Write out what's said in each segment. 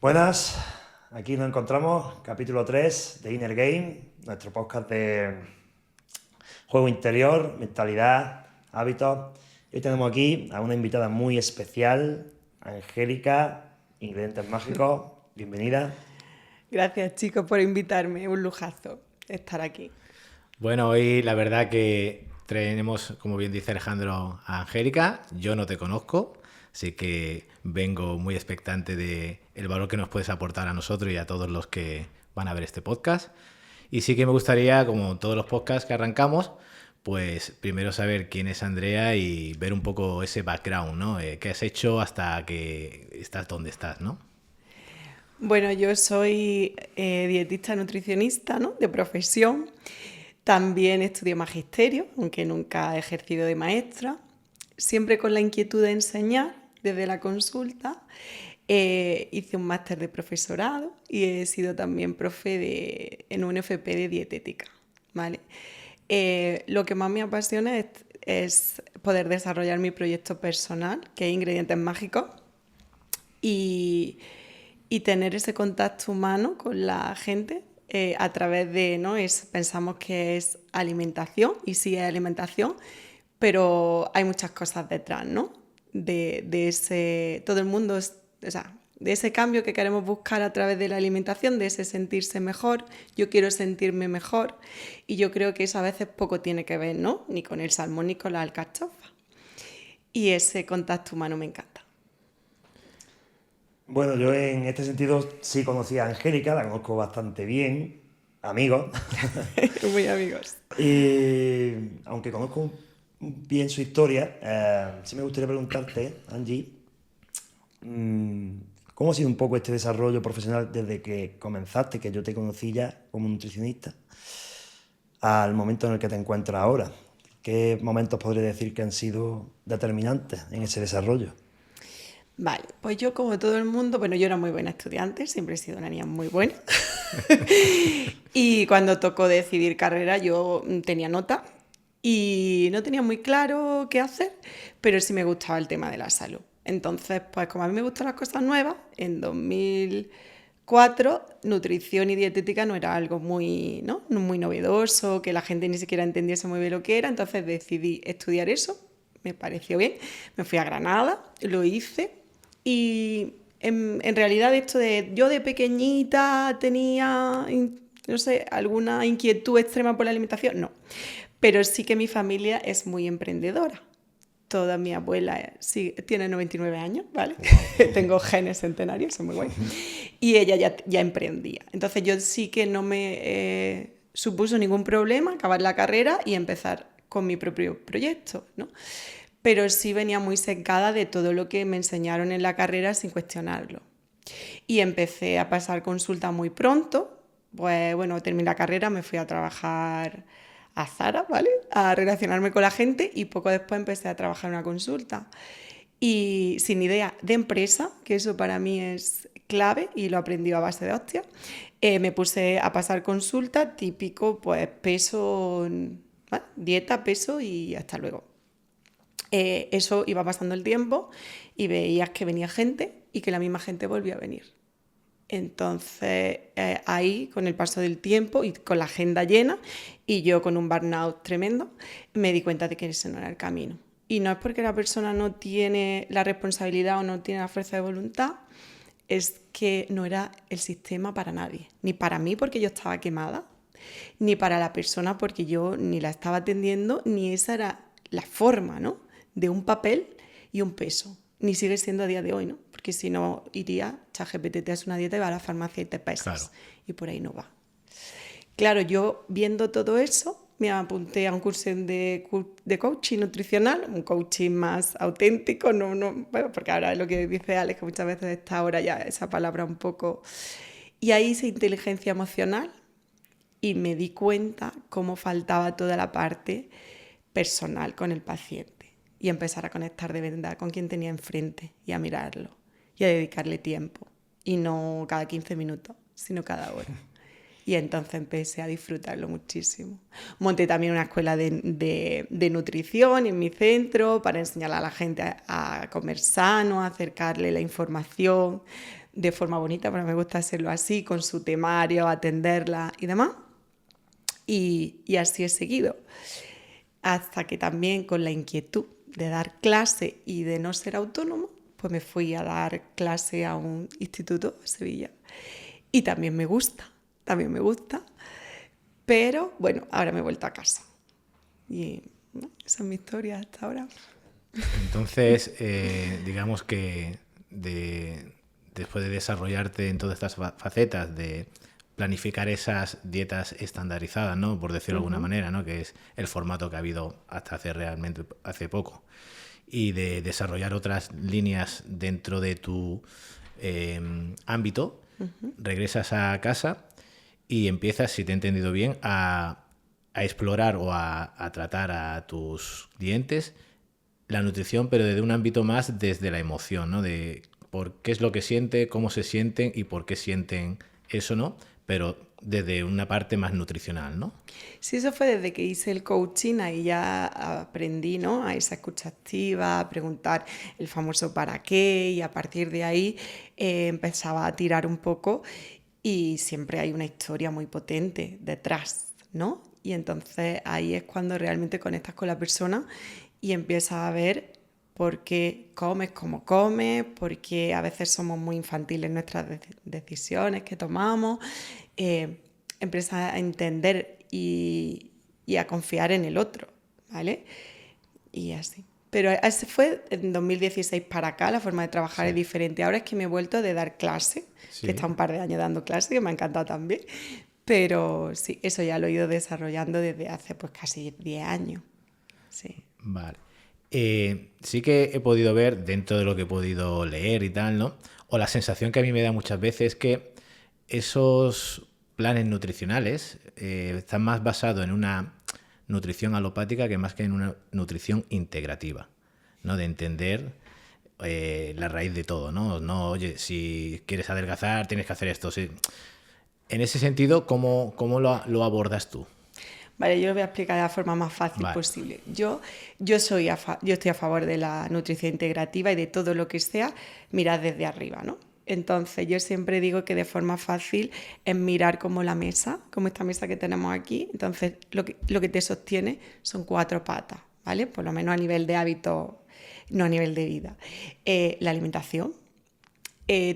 Buenas, aquí nos encontramos, capítulo 3 de Inner Game, nuestro podcast de juego interior, mentalidad, hábitos. Hoy tenemos aquí a una invitada muy especial, Angélica, Ingredientes Mágicos. Bienvenida. Gracias, chicos, por invitarme. Un lujazo estar aquí. Bueno, hoy la verdad que tenemos, como bien dice Alejandro, a Angélica. Yo no te conozco, así que vengo muy expectante de el valor que nos puedes aportar a nosotros y a todos los que van a ver este podcast. Y sí que me gustaría, como todos los podcasts que arrancamos, pues primero saber quién es Andrea y ver un poco ese background, ¿no? ¿Qué has hecho hasta que estás donde estás, ¿no? Bueno, yo soy dietista nutricionista, ¿no? De profesión. También estudié magisterio, aunque nunca he ejercido de maestra. Siempre con la inquietud de enseñar desde la consulta. Hice un máster de profesorado y he sido también en un FP de dietética, ¿vale? Lo que más me apasiona es poder desarrollar mi proyecto personal, que es Ingredientes Mágicos, y, y tener ese contacto humano con la gente a través de, ¿no? Pensamos que es alimentación, y sí es alimentación, pero hay muchas cosas detrás, ¿no? De ese, todo el mundo, o sea, de ese cambio que queremos buscar a través de la alimentación, de ese sentirse mejor. Yo quiero sentirme mejor y yo creo que eso a veces poco tiene que ver, ¿no? Ni con el salmón ni con la alcachofa. Y ese contacto humano me encanta. Bueno, yo en este sentido sí conocí a Angélica, la conozco bastante bien, amigos. Muy amigos. Y aunque conozco bien su historia, sí me gustaría preguntarte, Angie, ¿cómo ha sido un poco este desarrollo profesional desde que comenzaste, que yo te conocí ya como nutricionista, al momento en el que te encuentras ahora? ¿Qué momentos podría decir que han sido determinantes en ese desarrollo? Vale, pues yo como todo el mundo, bueno, yo era muy buena estudiante, siempre he sido una niña muy buena. Y cuando tocó decidir carrera yo tenía nota y no tenía muy claro qué hacer, pero sí me gustaba el tema de la salud. Entonces, pues como a mí me gustan las cosas nuevas, en 2004 nutrición y dietética no era algo muy, ¿no? Muy novedoso, que la gente ni siquiera entendiese muy bien lo que era, entonces decidí estudiar eso, me pareció bien, me fui a Granada, lo hice y en realidad esto de yo de pequeñita tenía, no sé, alguna inquietud extrema por la alimentación, no. Pero sí que mi familia es muy emprendedora. Toda mi abuela sí, tiene 99 años, ¿vale? Wow. Tengo genes centenarios, son muy guay. Y ella ya emprendía. Entonces yo sí que no me supuso ningún problema acabar la carrera y empezar con mi propio proyecto, ¿no? Pero sí venía muy secada de todo lo que me enseñaron en la carrera sin cuestionarlo. Y empecé a pasar consulta muy pronto. Pues bueno, terminé la carrera, me fui a trabajar a Zara, ¿vale? A relacionarme con la gente y poco después empecé a trabajar en una consulta. Y sin idea de empresa, que eso para mí es clave y lo aprendí a base de hostia, me puse a pasar consulta, típico, pues peso, ¿vale? Dieta, peso y hasta luego. Eso iba pasando el tiempo y veías que venía gente y que la misma gente volvía a venir. Entonces, ahí, con el paso del tiempo y con la agenda llena y yo con un burnout tremendo, me di cuenta de que ese no era el camino. Y no es porque la persona no tiene la responsabilidad o no tiene la fuerza de voluntad, es que no era el sistema para nadie. Ni para mí porque yo estaba quemada, ni para la persona porque yo ni la estaba atendiendo, ni esa era la forma, ¿no? De un papel y un peso. Ni sigue siendo a día de hoy, ¿no? Porque si no, iría, ChatGPT te hace una dieta y va a la farmacia y te pesas. Claro. Y por ahí no va. Claro, yo viendo todo eso, me apunté a un curso de coaching nutricional, un coaching más auténtico, bueno, porque ahora es lo que dice Alex, que muchas veces está ahora ya esa palabra un poco... Y ahí hice inteligencia emocional y me di cuenta cómo faltaba toda la parte personal con el paciente y empezar a conectar de verdad con quien tenía enfrente y a mirarlo y a dedicarle tiempo y no cada 15 minutos, sino cada hora. Y entonces empecé a disfrutarlo muchísimo. Monté también una escuela de nutrición en mi centro para enseñar a la gente a comer sano, a acercarle la información de forma bonita, pero me gusta hacerlo así, con su temario, atenderla y demás. Y así he seguido. Hasta que también con la inquietud de dar clase y de no ser autónomo, pues me fui a dar clase a un instituto de Sevilla. Y también me gusta, pero bueno, ahora me he vuelto a casa. Y ¿no? Esa es mi historia hasta ahora. Entonces, digamos que después de desarrollarte en todas estas facetas de planificar esas dietas estandarizadas, ¿no? Por decirlo de alguna manera, ¿no? Que es el formato que ha habido hasta hace poco, y de desarrollar otras líneas dentro de tu ámbito, regresas a casa y empiezas, si te he entendido bien, a explorar o a tratar a tus clientes la nutrición, pero desde un ámbito más desde la emoción, ¿no? De por qué es lo que sienten, cómo se sienten y por qué sienten eso, ¿no? Pero desde una parte más nutricional, ¿no? Sí, eso fue desde que hice el coaching, ahí ya aprendí, ¿no? A esa escucha activa, a preguntar el famoso para qué, y a partir de ahí empezaba a tirar un poco, y siempre hay una historia muy potente detrás, ¿no? Y entonces ahí es cuando realmente conectas con la persona y empiezas a ver por qué comes como comes, porque a veces somos muy infantiles en nuestras decisiones que tomamos. Empiezas a entender y a confiar en el otro, ¿vale? Y así. Pero ese fue en 2016 para acá, la forma de trabajar es diferente. Ahora es que me he vuelto de dar clase, que he estado un par de años dando clase, que me ha encantado también. Pero sí, eso ya lo he ido desarrollando desde hace pues casi 10 años. Sí. Vale. Sí que he podido ver, dentro de lo que he podido leer y tal, ¿no? O la sensación que a mí me da muchas veces es que esos planes nutricionales están más basados en una nutrición alopática que más que en una nutrición integrativa, ¿no? De entender la raíz de todo, ¿no? No, oye, si quieres adelgazar tienes que hacer esto. Sí. En ese sentido, ¿cómo lo abordas tú? Vale, yo lo voy a explicar de la forma más fácil posible. Yo estoy a favor de la nutrición integrativa y de todo lo que sea mirar desde arriba, ¿no? Entonces, yo siempre digo que de forma fácil es mirar como la mesa, como esta mesa que tenemos aquí. Entonces, lo que te sostiene son 4 patas, ¿vale? Por lo menos a nivel de hábito, no a nivel de vida. La alimentación,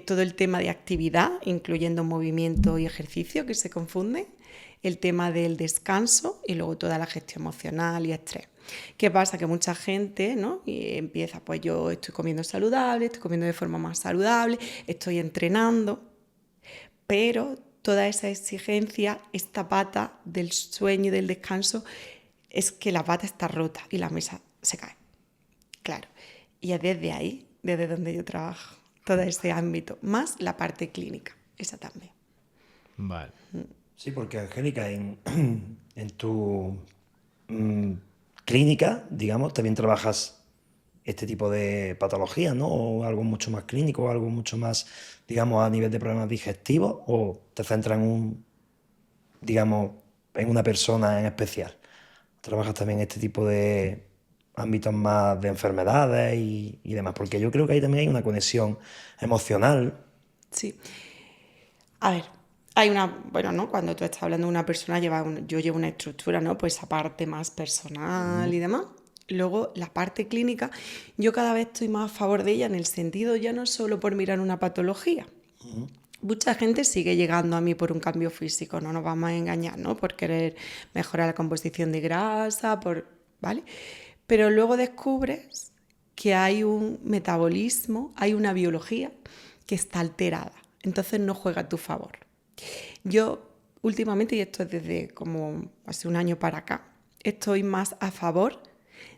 todo el tema de actividad, incluyendo movimiento y ejercicio, que se confunden, el tema del descanso y luego toda la gestión emocional y estrés. ¿Qué pasa? Que mucha gente, ¿no? Y empieza, pues yo estoy comiendo saludable, estoy comiendo de forma más saludable, estoy entrenando, pero toda esa exigencia, esta pata del sueño y del descanso, es que la pata está rota y la mesa se cae. Claro. Y es desde ahí, desde donde yo trabajo, todo ese ámbito, más la parte clínica, esa también. Vale. Sí, porque Angélica, en tu clínica, digamos, también trabajas este tipo de patologías, ¿no? O algo mucho más clínico, o algo mucho más, digamos, a nivel de problemas digestivos, o te centras digamos, en una persona en especial. Trabajas también este tipo de ámbitos más de enfermedades y demás, porque yo creo que ahí también hay una conexión emocional. Sí. A ver, hay ¿no? Cuando tú estás hablando de una persona, yo llevo una estructura, ¿no? Pues esa parte más personal y demás. Luego, la parte clínica, yo cada vez estoy más a favor de ella en el sentido ya no solo por mirar una patología. Mucha gente sigue llegando a mí por un cambio físico, no nos vamos a engañar, ¿no? Por querer mejorar la composición de grasa, ¿vale? Pero luego descubres que hay un metabolismo, hay una biología que está alterada. Entonces no juega a tu favor. Yo últimamente, y esto es desde como hace un año para acá, estoy más a favor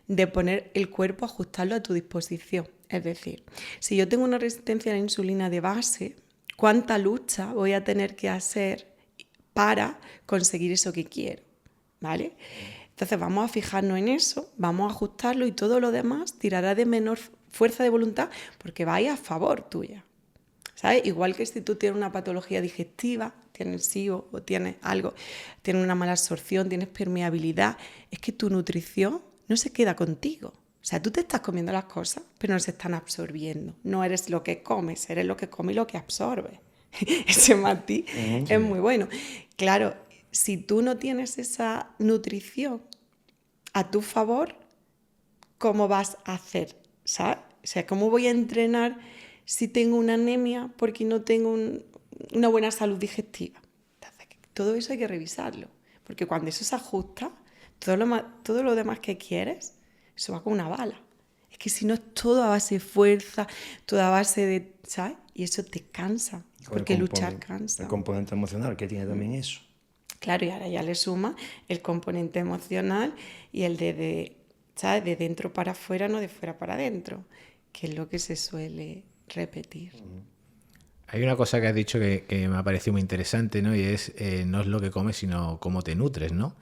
de poner el cuerpo, ajustarlo a tu disposición. Es decir, si yo tengo una resistencia a la insulina de base, ¿cuánta lucha voy a tener que hacer para conseguir eso que quiero? ¿Vale? Entonces vamos a fijarnos en eso, vamos a ajustarlo y todo lo demás tirará de menor fuerza de voluntad porque vaya a favor tuya. ¿Sabes? Igual que si tú tienes una patología digestiva, tienes SIBO o tienes algo, tienes una mala absorción, tienes permeabilidad, es que tu nutrición no se queda contigo. O sea, tú te estás comiendo las cosas, pero no se están absorbiendo. No eres lo que comes, eres lo que comes y lo que absorbes. Ese matiz es muy bueno. Claro, si tú no tienes esa nutrición a tu favor, ¿cómo vas a hacer? ¿Sabes? O sea, ¿cómo voy a entrenar si tengo una anemia porque no tengo una buena salud digestiva? Entonces, todo eso hay que revisarlo, porque cuando eso se ajusta, todo lo demás que quieres, eso va con una bala. Es que si no es todo a base de fuerza, todo a base de, ¿sabes? Y eso te cansa, porque luchar cansa. El componente emocional que tiene también eso. Claro, y ahora ya le suma el componente emocional y el ¿sabes? De dentro para afuera, no de fuera para adentro, que es lo que se suele repetir. Hay una cosa que has dicho que me ha parecido muy interesante, ¿no? Y es, no es lo que comes, sino cómo te nutres, ¿no?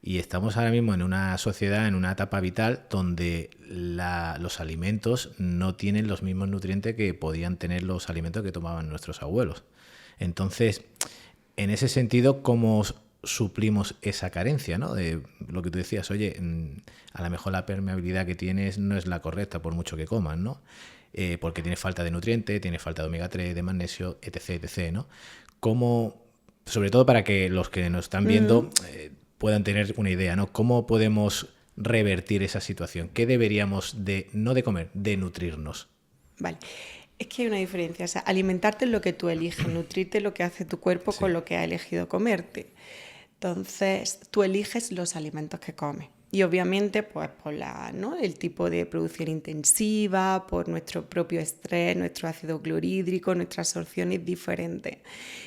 Y estamos ahora mismo en una sociedad, en una etapa vital, donde los alimentos no tienen los mismos nutrientes que podían tener los alimentos que tomaban nuestros abuelos. Entonces, en ese sentido, ¿cómo suplimos esa carencia, ¿no? De lo que tú decías, oye, a lo mejor la permeabilidad que tienes no es la correcta por mucho que comas, ¿no? Porque tienes falta de nutrientes, tienes falta de omega 3, de magnesio, etc., etc., ¿no? ¿Cómo, sobre todo para que los que nos están viendo puedan tener una idea, ¿no? ¿Cómo podemos revertir esa situación? ¿Qué deberíamos no de comer, de nutrirnos? Vale. Es que hay una diferencia. O sea, alimentarte es lo que tú eliges, nutrirte es lo que hace tu cuerpo con lo que ha elegido comerte. Entonces, tú eliges los alimentos que comes. Y obviamente, pues por ¿no? el tipo de producción intensiva, por nuestro propio estrés, nuestro ácido clorhídrico, nuestra absorción es diferente.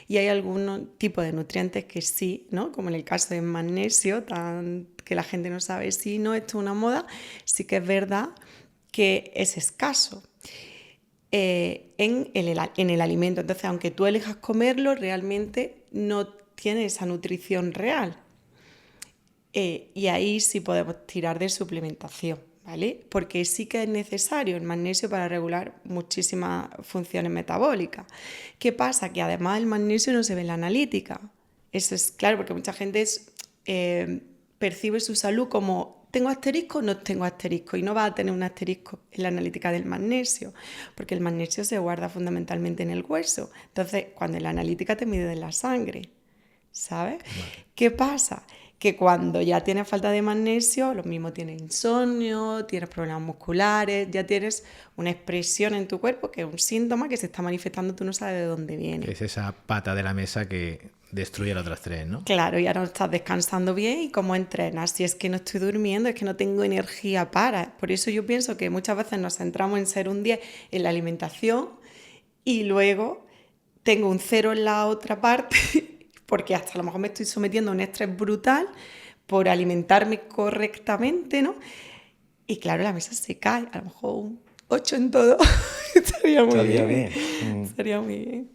Y hay algunos tipos de nutrientes que sí, ¿no? Como en el caso del magnesio, que la gente no sabe si no, esto es una moda, sí que es verdad que es escaso en el alimento. Entonces, aunque tú elijas comerlo, realmente no tiene esa nutrición real. Y ahí sí podemos tirar de suplementación, ¿vale? Porque sí que es necesario el magnesio para regular muchísimas funciones metabólicas. ¿Qué pasa? Que además el magnesio no se ve en la analítica. Eso es claro, porque mucha gente percibe su salud como ¿tengo asterisco o no tengo asterisco? Y no va a tener un asterisco en la analítica del magnesio, porque el magnesio se guarda fundamentalmente en el hueso. Entonces, cuando en la analítica te mide en la sangre, ¿sabes? Vale. ¿Qué pasa? Que cuando ya tienes falta de magnesio, lo mismo tienes insomnio, tienes problemas musculares, ya tienes una expresión en tu cuerpo que es un síntoma que se está manifestando, tú no sabes de dónde viene. Es esa pata de la mesa que destruye las otras tres, ¿no? Claro, ya no estás descansando bien y cómo entrenas. Si es que no estoy durmiendo, es que no tengo energía para. Por eso yo pienso que muchas veces nos centramos en ser un 10 en la alimentación y luego tengo un 0 en la otra parte porque hasta a lo mejor me estoy sometiendo a un estrés brutal por alimentarme correctamente, ¿no? Y claro, la mesa se cae, a lo mejor un 8 en todo. Estaría muy bien. Estaría muy bien.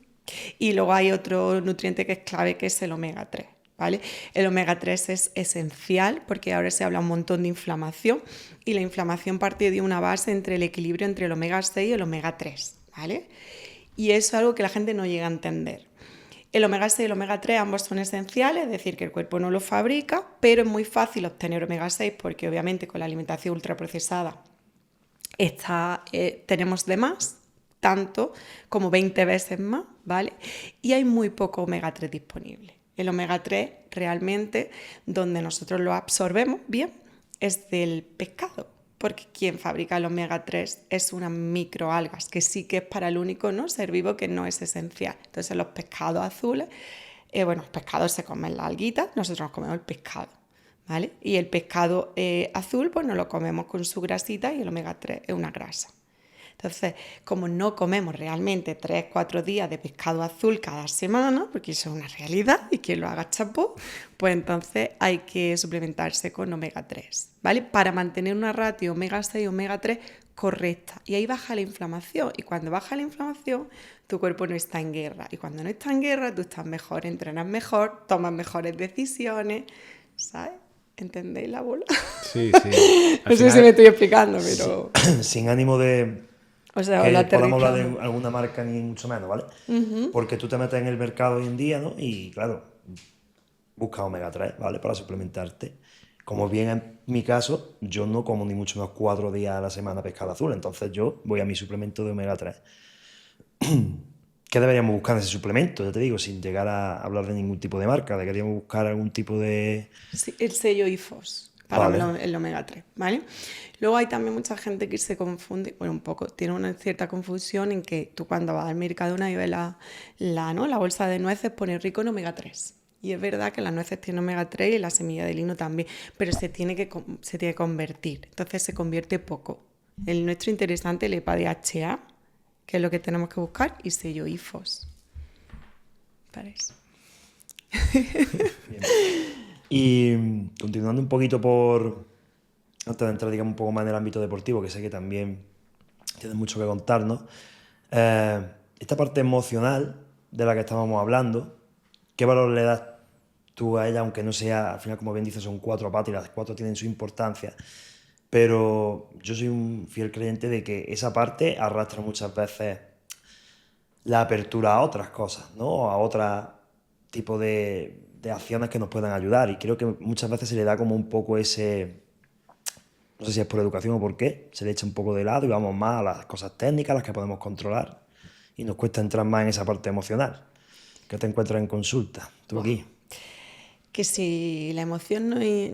Y luego hay otro nutriente que es clave, que es el omega 3, ¿vale? El omega 3 es esencial porque ahora se habla un montón de inflamación y la inflamación parte de una base entre el equilibrio entre el omega 6 y el omega 3, ¿vale? Y eso es algo que la gente no llega a entender. El omega 6 y el omega 3 ambos son esenciales, es decir, que el cuerpo no lo fabrica, pero es muy fácil obtener omega 6 porque obviamente con la alimentación ultraprocesada tenemos de más, tanto como 20 veces más, ¿vale? Y hay muy poco omega 3 disponible. El omega 3 realmente, donde nosotros lo absorbemos bien, es del pescado, porque quien fabrica el omega 3 es unas microalgas, que sí que es para el único, ¿no?, ser vivo que no es esencial. Entonces los pescados azules, los pescados se comen las alguitas, nosotros nos comemos el pescado, ¿vale? Y el pescado azul, pues nos lo comemos con su grasita y el omega 3 es una grasa. Entonces, como no comemos realmente 3-4 días de pescado azul cada semana, porque eso es una realidad y quien lo haga chapó, pues entonces hay que suplementarse con omega 3, ¿vale? Para mantener una ratio omega 6 y omega 3 correcta. Y ahí baja la inflamación. Y cuando baja la inflamación, tu cuerpo no está en guerra. Y cuando no está en guerra, tú estás mejor, entrenas mejor, tomas mejores decisiones, ¿sabes? ¿Entendéis la bola? Sí, sí. No sé si me estoy explicando, pero... Sin ánimo de... O sea, que podamos hablar de alguna marca ni mucho menos, ¿vale? Porque tú te metes en el mercado hoy en día, ¿no? Y claro, buscas omega 3, ¿vale? Para suplementarte Como bien en mi caso, yo no como ni mucho menos 4 días a la semana pescado azul, entonces yo voy a mi suplemento de omega 3. ¿Qué deberíamos buscar en ese suplemento? Ya te digo, sin llegar a hablar de ningún tipo de marca, deberíamos buscar algún tipo de... Sí, el sello IFOS para Vale. el omega 3, ¿vale? Luego hay también mucha gente que se confunde, bueno, un poco, tiene una cierta confusión en que tú cuando vas al Mercadona y ves ¿no? la bolsa de nueces pone rico en omega 3. Y es verdad que las nueces tienen omega 3 y la semilla de lino también, pero se tiene que convertir, entonces se convierte poco. El nuestro interesante, el EPA DHA, que es lo que tenemos que buscar, y sello IFOS. Para eso. Bien. Y continuando un poquito por, antes de entrar digamos un poco más en el ámbito deportivo, que sé que también tienes mucho que contarnos, esta parte emocional de la que estábamos hablando, ¿qué valor le das tú a ella? Aunque no sea, al final como bien dices, son 4 patas y las 4 tienen su importancia, pero yo soy un fiel creyente de que esa parte arrastra muchas veces la apertura a otras cosas, ¿no? A otros tipos de acciones que nos puedan ayudar. Y creo que muchas veces se le da como un poco ese, no sé si es por educación o por qué, se le echa un poco de lado y vamos más a las cosas técnicas, las que podemos controlar. Y nos cuesta entrar más en esa parte emocional. ¿Qué te encuentras en consulta? Tú aquí. Que si la emoción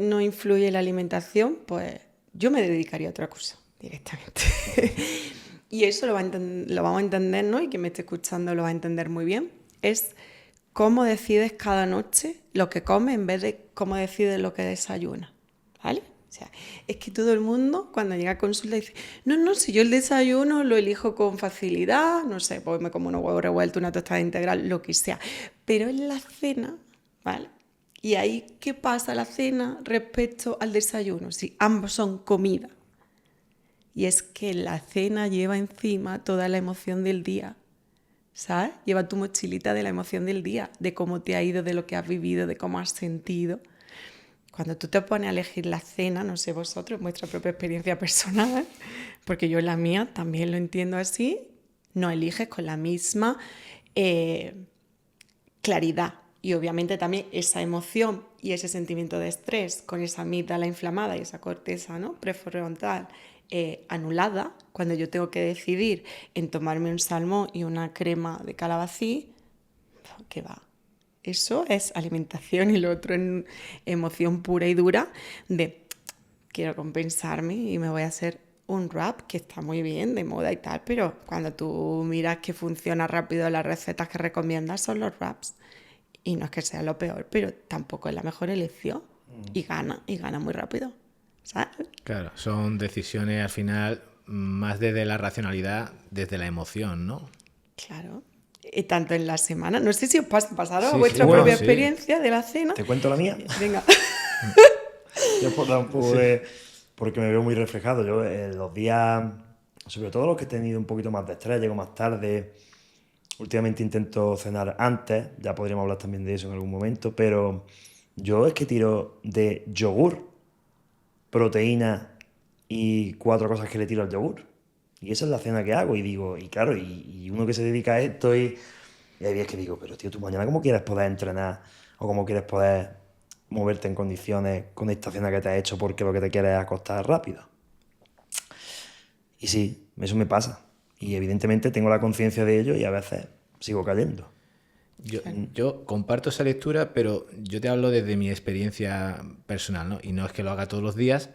no influye en la alimentación, pues yo me dedicaría a otra cosa directamente. Y eso lo vamos a entender, ¿no? Y quien me esté escuchando lo va a entender muy bien. Es cómo decides cada noche lo que comes en vez de cómo decides lo que desayunas, ¿vale? O sea, es que todo el mundo cuando llega a consulta dice, no, si yo el desayuno lo elijo con facilidad, no sé, pues me como unos huevos revueltos, una tostada integral, lo que sea. Pero en la cena, ¿vale? Y ahí, ¿qué pasa la cena respecto al desayuno? Si ambos son comida. Y es que la cena lleva encima toda la emoción del día, ¿sabes? Lleva tu mochilita de la emoción del día, de cómo te ha ido, de lo que has vivido, de cómo has sentido. Cuando tú te pones a elegir la cena, no sé vosotros, vuestra propia experiencia personal, porque yo la mía también lo entiendo así, no eliges con la misma claridad. Y obviamente también esa emoción y ese sentimiento de estrés con esa amígdala inflamada y esa corteza, ¿no? prefrontal anulada, cuando yo tengo que decidir en tomarme un salmón y una crema de calabací, ¿qué va? Eso es alimentación y lo otro es emoción pura y dura de quiero compensarme y me voy a hacer un wrap que está muy bien, de moda y tal, pero cuando tú miras que funciona rápido las recetas que recomiendas son los wraps. Y no es que sea lo peor, pero tampoco es la mejor elección. Y gana muy rápido. ¿Sabes? Claro, son decisiones al final más desde la racionalidad, desde la emoción, ¿no? Claro. Y tanto en la semana. No sé si os pasaron Sí, vuestra sí, propia sí. experiencia de la cena. ¿Te cuento la mía? Venga. Yo por dar un poco de... Porque me veo muy reflejado. Yo los días, sobre todo los que he tenido un poquito más de estrés, llego más tarde. Últimamente intento cenar antes, ya podríamos hablar también de eso en algún momento, pero yo es que tiro de yogur, proteína y 4 cosas que le tiro al yogur. Y esa es la cena que hago. Y digo, y claro, y uno que se dedica a esto y hay días que digo, pero tío, tú mañana cómo quieres poder entrenar o cómo quieres poder moverte en condiciones con esta cena que te has hecho porque lo que te quieres es acostar rápido. Y sí, eso me pasa. Y evidentemente tengo la conciencia de ello y a veces sigo cayendo. Yo comparto esa lectura, pero yo te hablo desde mi experiencia personal, ¿no? Y no es que lo haga todos los días,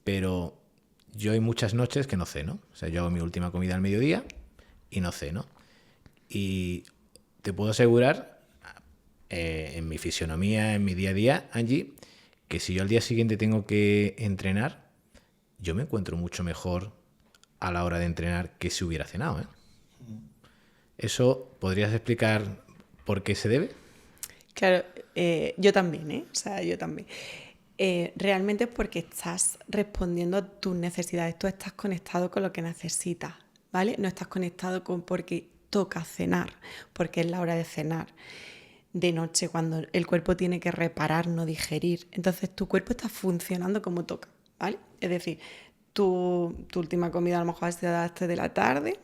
pero yo hay muchas noches que no ceno. O sea, yo hago mi última comida al mediodía y no ceno. Y te puedo asegurar, en mi fisionomía, en mi día a día, Angie, que si yo al día siguiente tengo que entrenar, yo me encuentro mucho mejor a la hora de entrenar que si hubiera cenado, ¿eh? ¿Eso podrías explicar por qué se debe? Claro, yo también, ¿eh? O sea, yo también. Realmente es porque estás respondiendo a tus necesidades, tú estás conectado con lo que necesitas, ¿vale? No estás conectado con porque toca cenar, porque es la hora de cenar de noche, cuando el cuerpo tiene que reparar, no digerir. Entonces tu cuerpo está funcionando como toca, ¿vale? Es decir, tu última comida a lo mejor es a las 3 de la tarde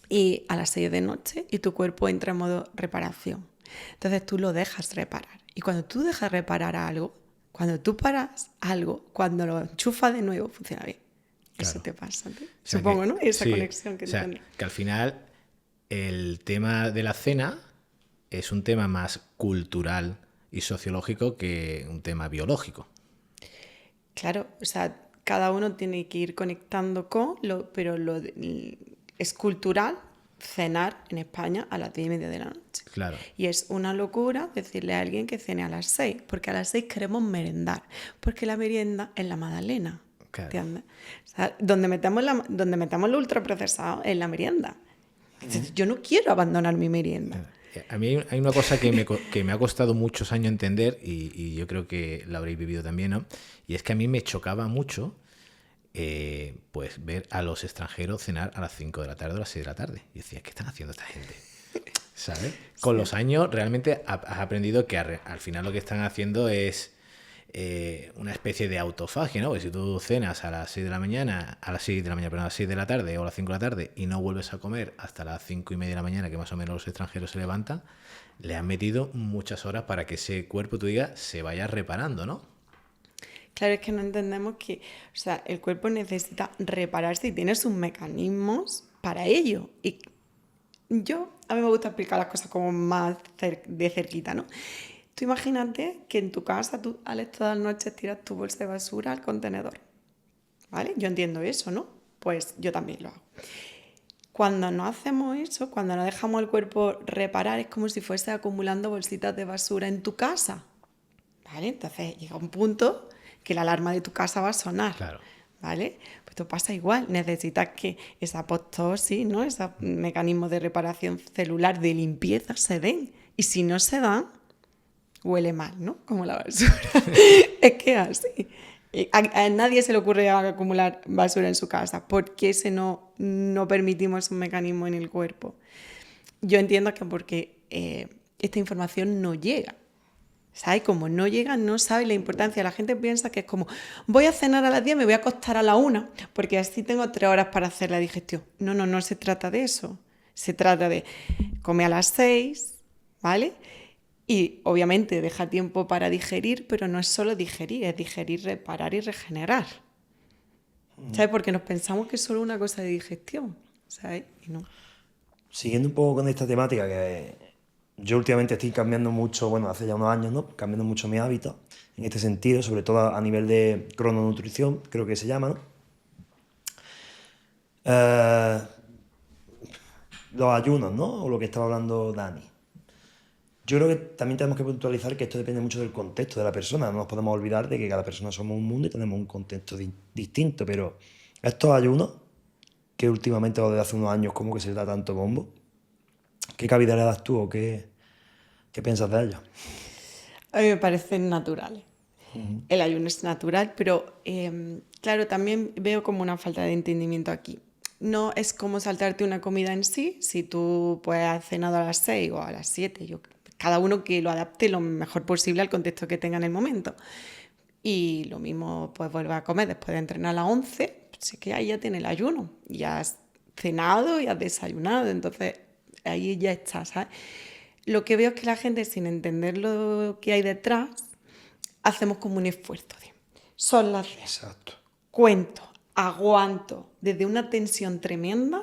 y a las 6 de noche y tu cuerpo entra en modo reparación. Entonces tú lo dejas reparar. Y cuando tú dejas reparar algo, Cuando tú paras algo, cuando lo enchufas de nuevo, funciona bien. Claro. Eso te pasa, ¿no? O sea Supongo, que- ¿no? Esa sí, conexión que o sea, tendrás. que al final el tema de la cena es un tema más cultural y sociológico que un tema biológico. Claro, o sea, cada uno tiene que ir conectando pero es cultural cenar en España a las 10:30 de la noche. Claro. Y es una locura decirle a alguien que cene a las 6, porque a las 6 queremos merendar, porque la merienda es la magdalena. Claro. ¿Entiendes? O sea, donde metamos lo ultraprocesado es la merienda. Entonces, yo no quiero abandonar mi merienda. A mí hay una cosa que me ha costado muchos años entender y yo creo que la habréis vivido también, ¿no? Y es que a mí me chocaba mucho pues ver a los extranjeros cenar a las 5 de la tarde o a las 6 de la tarde. Y decía, ¿qué están haciendo esta gente? ¿Sabes? Con los años realmente has aprendido que al final lo que están haciendo es una especie de autofagia, ¿no? Porque si tú cenas a las 6 de la mañana, perdón, a las 6 de la tarde o a las 5 de la tarde y no vuelves a comer hasta las 5:30 de la mañana, que más o menos los extranjeros se levantan, le han metido muchas horas para que ese cuerpo, tú digas, se vaya reparando, ¿no? Claro, es que no entendemos que, o sea, el cuerpo necesita repararse y tiene sus mecanismos para ello. Y a mí me gusta explicar las cosas como más de cerquita, ¿no? Tú imagínate que en tu casa tú, Alex, todas las noches tiras tu bolsa de basura al contenedor, ¿vale? Yo entiendo eso, ¿no? Pues yo también lo hago. Cuando no hacemos eso, cuando no dejamos el cuerpo reparar, es como si fuese acumulando bolsitas de basura en tu casa, ¿vale? Entonces llega un punto que la alarma de tu casa va a sonar, Claro. ¿vale? Pues esto pasa igual, necesitas que esa apoptosis, ¿no? Esos mecanismos de reparación celular, de limpieza, se den. Y si no se dan, huele mal, ¿no? Como la basura. Es que es así. A nadie se le ocurre acumular basura en su casa. ¿Por qué no permitimos un mecanismo en el cuerpo? Yo entiendo que porque esta información no llega. ¿Sabes? Como no llega, no sabe la importancia. La gente piensa que es como, voy a cenar a las 10, me voy a acostar a la 1, porque así tengo 3 horas para hacer la digestión. No se trata de eso. Se trata de comer a las 6, ¿vale? Y obviamente deja tiempo para digerir, pero no es solo digerir, es digerir, reparar y regenerar. ¿Sabes? Porque nos pensamos que es solo una cosa de digestión, ¿sabes? Y no. Siguiendo un poco con esta temática, que yo últimamente estoy cambiando mucho, bueno, hace ya unos años, ¿no? Cambiando mucho mis hábitos en este sentido, sobre todo a nivel de crononutrición, creo que se llama, ¿no? Los ayunos, ¿no? O lo que estaba hablando Dani. Yo creo que también tenemos que puntualizar que esto depende mucho del contexto de la persona. No nos podemos olvidar de que cada persona somos un mundo y tenemos un contexto distinto, pero estos ayunos, que últimamente o desde hace unos años como que se le da tanto bombo, ¿qué cabida le das tú o qué piensas de ellos? A mí me parecen naturales. El ayuno es natural, pero claro, también veo como una falta de entendimiento aquí. No es como saltarte una comida en sí, si tú pues, has cenado a las 6 o a las 7, cada uno que lo adapte lo mejor posible al contexto que tenga en el momento. Y lo mismo, pues vuelve a comer después de entrenar a las 11, pues es que ahí ya tiene el ayuno, ya has cenado y has desayunado, entonces ahí ya está, ¿sabes? Lo que veo es que la gente, sin entender lo que hay detrás, hacemos como un esfuerzo. Son las 10. Exacto. Cuento, aguanto desde una tensión tremenda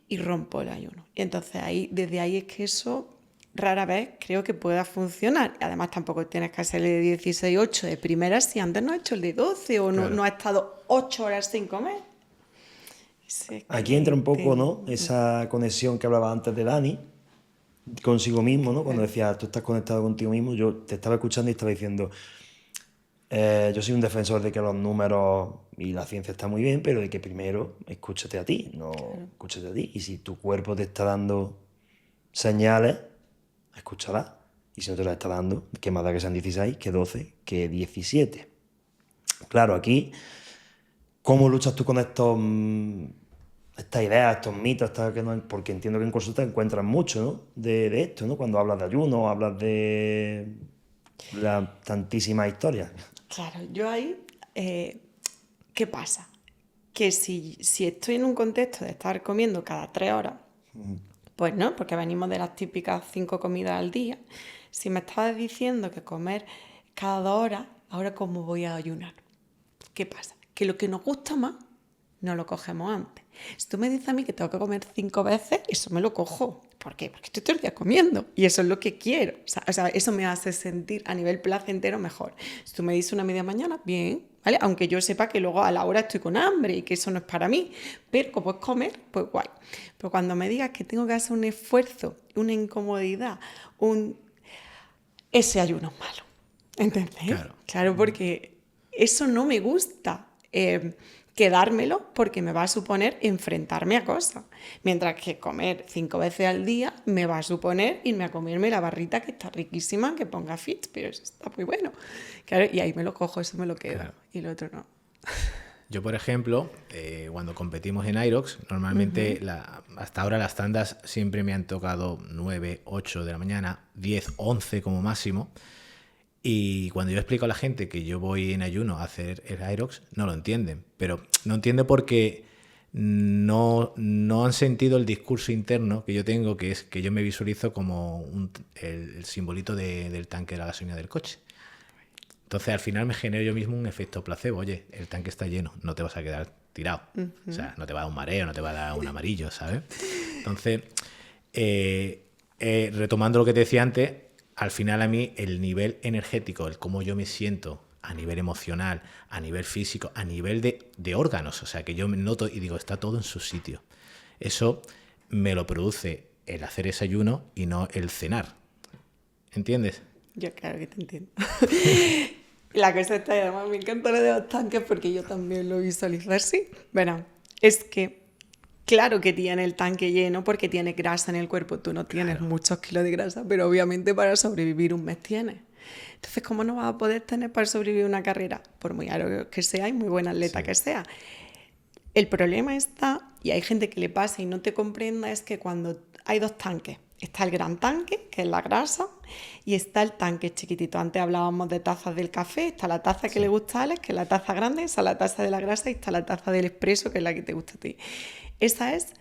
y rompo el ayuno. Y entonces desde ahí es que eso rara vez creo que pueda funcionar. Además tampoco tienes que hacer el de 16-8 de primera si antes no has hecho el de 12 o Claro. no has estado 8 horas sin comer. Aquí entra un poco, ¿no? Esa conexión que hablaba antes de Dani, consigo mismo, ¿no? Cuando decía, tú estás conectado contigo mismo, yo te estaba escuchando y estaba diciendo, yo soy un defensor de que los números y la ciencia está muy bien, pero de que primero escúchate a ti, no escúchate a ti. Y si tu cuerpo te está dando señales, escúchala. Y si no te las está dando, que más da que sean 16, que 12, que 17. Claro, aquí, ¿cómo luchas tú con estas ideas, estos mitos? Porque entiendo que en consulta encuentras mucho, ¿no? de esto, ¿no? Cuando hablas de ayuno, hablas de las tantísimas historias. Claro, yo ahí, ¿qué pasa? Que si estoy en un contexto de estar comiendo cada 3 horas, pues no, porque venimos de las típicas 5 comidas al día. Si me estás diciendo que comer cada 2 horas, ahora cómo voy a ayunar. ¿Qué pasa? Que lo que nos gusta más no lo cogemos antes. Si tú me dices a mí que tengo que comer 5 veces, eso me lo cojo. ¿Por qué? Porque estoy todo el día comiendo y eso es lo que quiero. O sea, eso me hace sentir a nivel placentero mejor. Si tú me dices una media mañana, bien, ¿vale? Aunque yo sepa que luego a la hora estoy con hambre y que eso no es para mí, pero como es comer, pues guay. Pero cuando me digas que tengo que hacer un esfuerzo, una incomodidad, ese ayuno es malo. ¿Entendés? Claro, porque eso no me gusta. Quedármelo porque me va a suponer enfrentarme a cosas. Mientras que comer 5 veces al día me va a suponer irme a comerme la barrita que está riquísima, que ponga fit, pero eso está muy bueno. Claro, y ahí me lo cojo, eso me lo quedo. Claro. Y lo otro no. Yo, por ejemplo, cuando competimos en Irox, normalmente hasta ahora las tandas siempre me han tocado 9, 8 de la mañana, 10, 11 como máximo. Y cuando yo explico a la gente que yo voy en ayuno a hacer el Irox, no lo entienden. Pero no entienden porque no han sentido el discurso interno que yo tengo, que es que yo me visualizo como el simbolito del tanque de la gasolina del coche. Entonces al final me genero yo mismo un efecto placebo. Oye, el tanque está lleno, no te vas a quedar tirado. O sea, no te va a dar un mareo, no te va a dar un amarillo, ¿sabes? Entonces, retomando lo que te decía antes, al final a mí el nivel energético, el cómo yo me siento a nivel emocional, a nivel físico, a nivel de órganos, o sea, que yo me noto y digo, está todo en su sitio. Eso me lo produce el hacer ese ayuno y no el cenar. ¿Entiendes? Yo claro que te entiendo. La cosa está, y además me encanta lo de los tanques porque yo también lo visualizo así. Bueno, es que claro que tiene el tanque lleno porque tiene grasa en el cuerpo. Tú no tienes muchos kilos de grasa, pero obviamente para sobrevivir un mes tienes. Entonces, ¿cómo no vas a poder tener para sobrevivir una carrera? Por muy aro que sea y muy buen atleta que sea. El problema está, y hay gente que le pasa y no te comprenda, es que cuando hay 2 tanques, está el gran tanque, que es la grasa, y está el tanque chiquitito. Antes hablábamos de tazas del café, está la taza que le gusta a Alex, que es la taza grande, está la taza de la grasa y está la taza del expreso, que es la que te gusta a ti. Esa es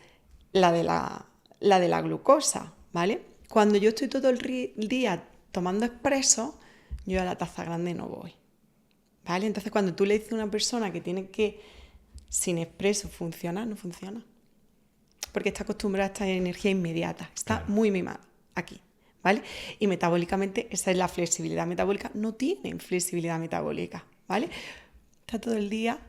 la de la glucosa, ¿vale? Cuando yo estoy todo el día tomando expreso, yo a la taza grande no voy, ¿vale? Entonces, cuando tú le dices a una persona que tiene que, sin expreso, funcionar, no funciona. Porque está acostumbrada a esta energía inmediata, está muy mimada aquí, ¿vale? Y metabólicamente, esa es la flexibilidad metabólica, no tienen flexibilidad metabólica, ¿vale? Está todo el día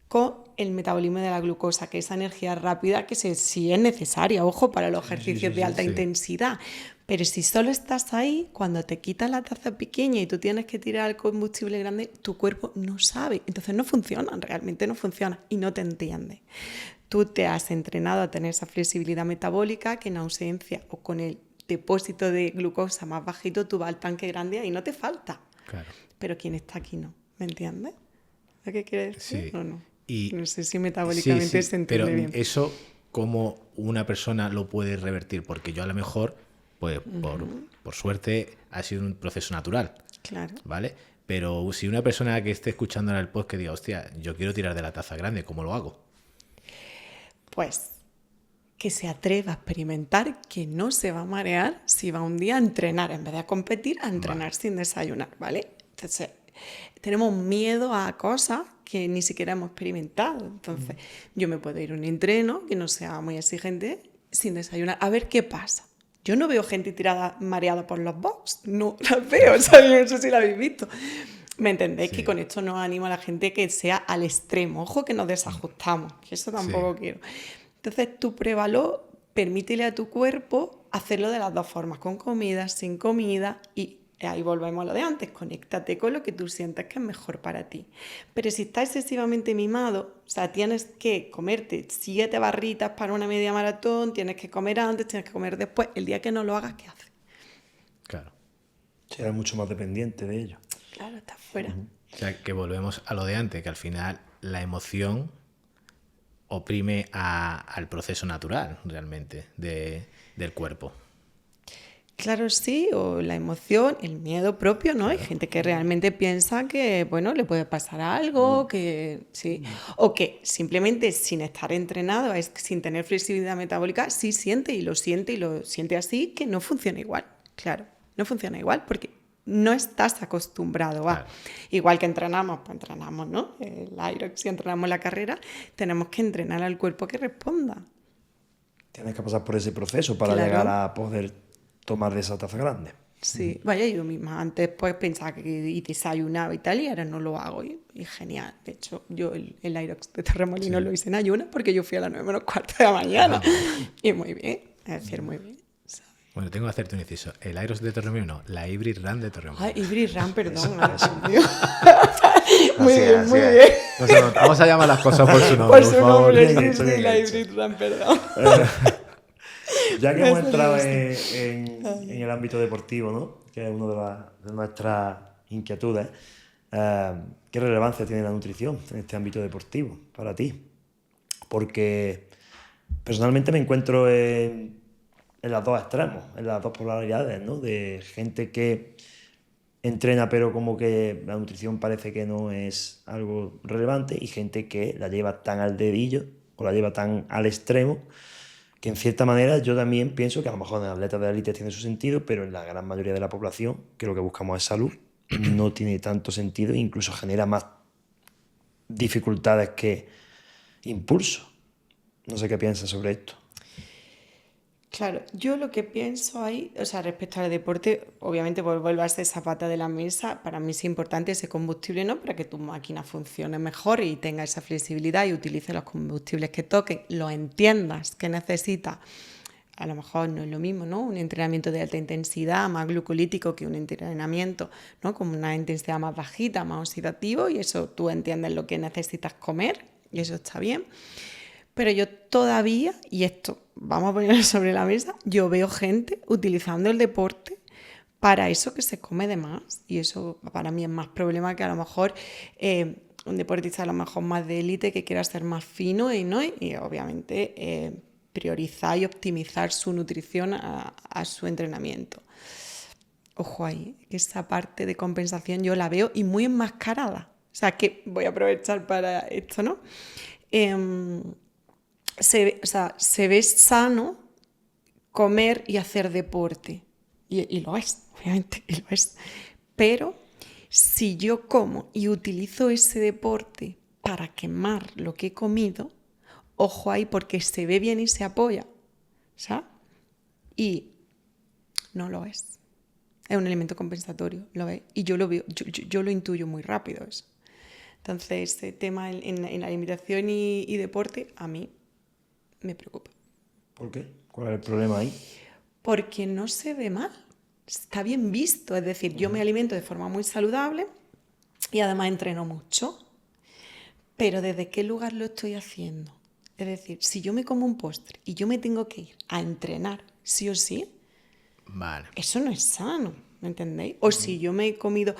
con el metabolismo de la glucosa, que es esa energía rápida que sí es necesaria, ojo, para los ejercicios de alta intensidad. Pero si solo estás ahí, cuando te quitas la taza pequeña y tú tienes que tirar el combustible grande, tu cuerpo no sabe. Entonces no funciona, realmente no funciona y no te entiende. Tú te has entrenado a tener esa flexibilidad metabólica que en ausencia o con el depósito de glucosa más bajito, tú vas al tanque grande y no te falta. Claro. Pero quien está aquí no, ¿me entiendes? ¿Lo que quieres decir? Sí. ¿O no? Y, no sé si metabólicamente se entiende pero bien. Eso, ¿cómo una persona lo puede revertir? Porque yo a lo mejor, pues por suerte, ha sido un proceso natural. Claro. ¿Vale? Pero si una persona que esté escuchando ahora el podcast diga, hostia, yo quiero tirar de la taza grande, ¿cómo lo hago? Pues que se atreva a experimentar, que no se va a marear si va un día a entrenar, en vez de a competir, a entrenar sin desayunar, ¿vale? Entonces, tenemos miedo a cosas que ni siquiera hemos experimentado. Entonces, yo me puedo ir a un entreno que no sea muy exigente sin desayunar, a ver qué pasa. Yo no veo gente tirada, mareada por los box, no las veo, o sea, yo no sé si la habéis visto. ¿Me entendéis? Sí. Que con esto no animo a la gente que sea al extremo. Ojo que nos desajustamos, que eso tampoco quiero. Entonces tú pruébalo, permítele a tu cuerpo hacerlo de las 2 formas, con comida, sin comida, y ahí volvemos a lo de antes, conéctate con lo que tú sientes que es mejor para ti. Pero si estás excesivamente mimado, o sea, tienes que comerte 7 barritas para una media maratón, tienes que comer antes, tienes que comer después, el día que no lo hagas, ¿qué haces? Claro. Será mucho más dependiente de ello. Claro, estás fuera. O sea, que volvemos a lo de antes, que al final la emoción oprime al proceso natural, realmente, del cuerpo. Claro, sí, o la emoción, el miedo propio, ¿no? Claro. Hay gente que realmente piensa que, bueno, le puede pasar algo, que sí, o que simplemente sin estar entrenado, sin tener flexibilidad metabólica, sí siente y lo siente así, que no funciona igual, claro, no funciona igual porque no estás acostumbrado a. Claro. Igual que entrenamos, pues entrenamos, ¿no? El Aerox, si entrenamos la carrera, tenemos que entrenar al cuerpo que responda. Tienes que pasar por ese proceso para Claro. llegar a poder tomar de esa taza grande. Sí, vaya, yo misma antes pues pensaba que y desayunaba y tal, y ahora no lo hago, y genial. De hecho, yo el Aerox de Torremolinos lo hice en ayunas porque yo fui a las 9:15 de la mañana. Y muy bien, es decir, muy bien. ¿Sabes? Bueno, tengo que hacerte un inciso. El Aeros de Torremolinos, no, la Hybrid Run de Torremolinos. Ay, Ibris Ram, perdón. Ay, Dios. Muy Así es, bien, así muy es. bien. No sé, vamos a llamar las cosas por su nombre, Por por su favor. nombre, Bien sí, hecho, sí, bien la hecho. Ibris Ram, perdón. Ya que Me hemos salió entrado esto. en el ámbito deportivo, ¿no? Que es una de nuestras inquietudes, ¿qué relevancia tiene la nutrición en este ámbito deportivo para ti? Porque personalmente me encuentro en los dos extremos, en las dos polaridades, ¿no? De gente que entrena pero como que la nutrición parece que no es algo relevante, y gente que la lleva tan al dedillo o la lleva tan al extremo que en cierta manera yo también pienso que a lo mejor en atletas de élite tiene su sentido, pero en la gran mayoría de la población, que lo que buscamos es salud, no tiene tanto sentido e incluso genera más dificultades que impulso. No sé qué piensas sobre esto. Claro, yo lo que pienso ahí, o sea, respecto al deporte, obviamente vuelvo a esa pata de la mesa, para mí es importante ese combustible, ¿no? Para que tu máquina funcione mejor y tenga esa flexibilidad y utilice los combustibles que toquen, lo entiendas que necesitas. A lo mejor no es lo mismo, ¿no? Un entrenamiento de alta intensidad, más glucolítico, que un entrenamiento, ¿no? Con una intensidad más bajita, más oxidativo, y eso tú entiendes lo que necesitas comer, y eso está bien. Pero yo todavía, y esto vamos a ponerlo sobre la mesa, yo veo gente utilizando el deporte para eso que se come de más. Y eso para mí es más problema que a lo mejor un deportista a lo mejor más de élite que quiera ser más fino y, ¿no? Y obviamente priorizar y optimizar su nutrición a su entrenamiento. Ojo ahí, que esa parte de compensación yo la veo y muy enmascarada. O sea, que voy a aprovechar para esto, ¿no? Se ve sano comer y hacer deporte. Y lo es, obviamente, y lo es. Pero si yo como y utilizo ese deporte para quemar lo que he comido, ojo ahí, porque se ve bien y se apoya, ¿sabes? Y no lo es. Es un elemento compensatorio, lo es. Y yo lo veo, yo lo intuyo muy rápido eso. Entonces, este tema en la alimentación y deporte, a mí me preocupa. ¿Por qué? ¿Cuál es el problema ahí? Porque no se ve mal, está bien visto. Es decir, yo me alimento de forma muy saludable y además entreno mucho. Pero ¿desde qué lugar lo estoy haciendo? Es decir, si yo me como un postre y yo me tengo que ir a entrenar sí o sí, Vale. eso no es sano, ¿me entendéis? O si yo me he comido,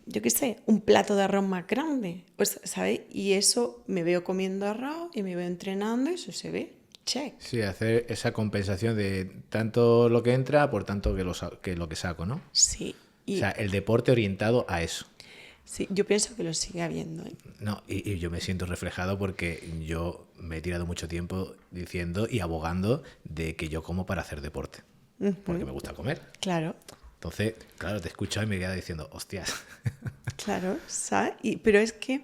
yo qué sé, un plato de arroz más grande, pues, ¿sabéis? Y eso me veo comiendo arroz y me veo entrenando y eso se ve, check. Sí, hacer esa compensación de tanto lo que entra por tanto que lo que saco, ¿no? Sí, O sea, el deporte orientado a eso. sí, yo pienso que lo sigue habiendo, ¿eh? No, y yo me siento reflejado porque yo me he tirado mucho tiempo diciendo y abogando de que yo como para hacer deporte. Porque me gusta comer. Claro, Entonces, claro, te escucho y me quedo diciendo, hostias. claro, ¿sabes? Pero es que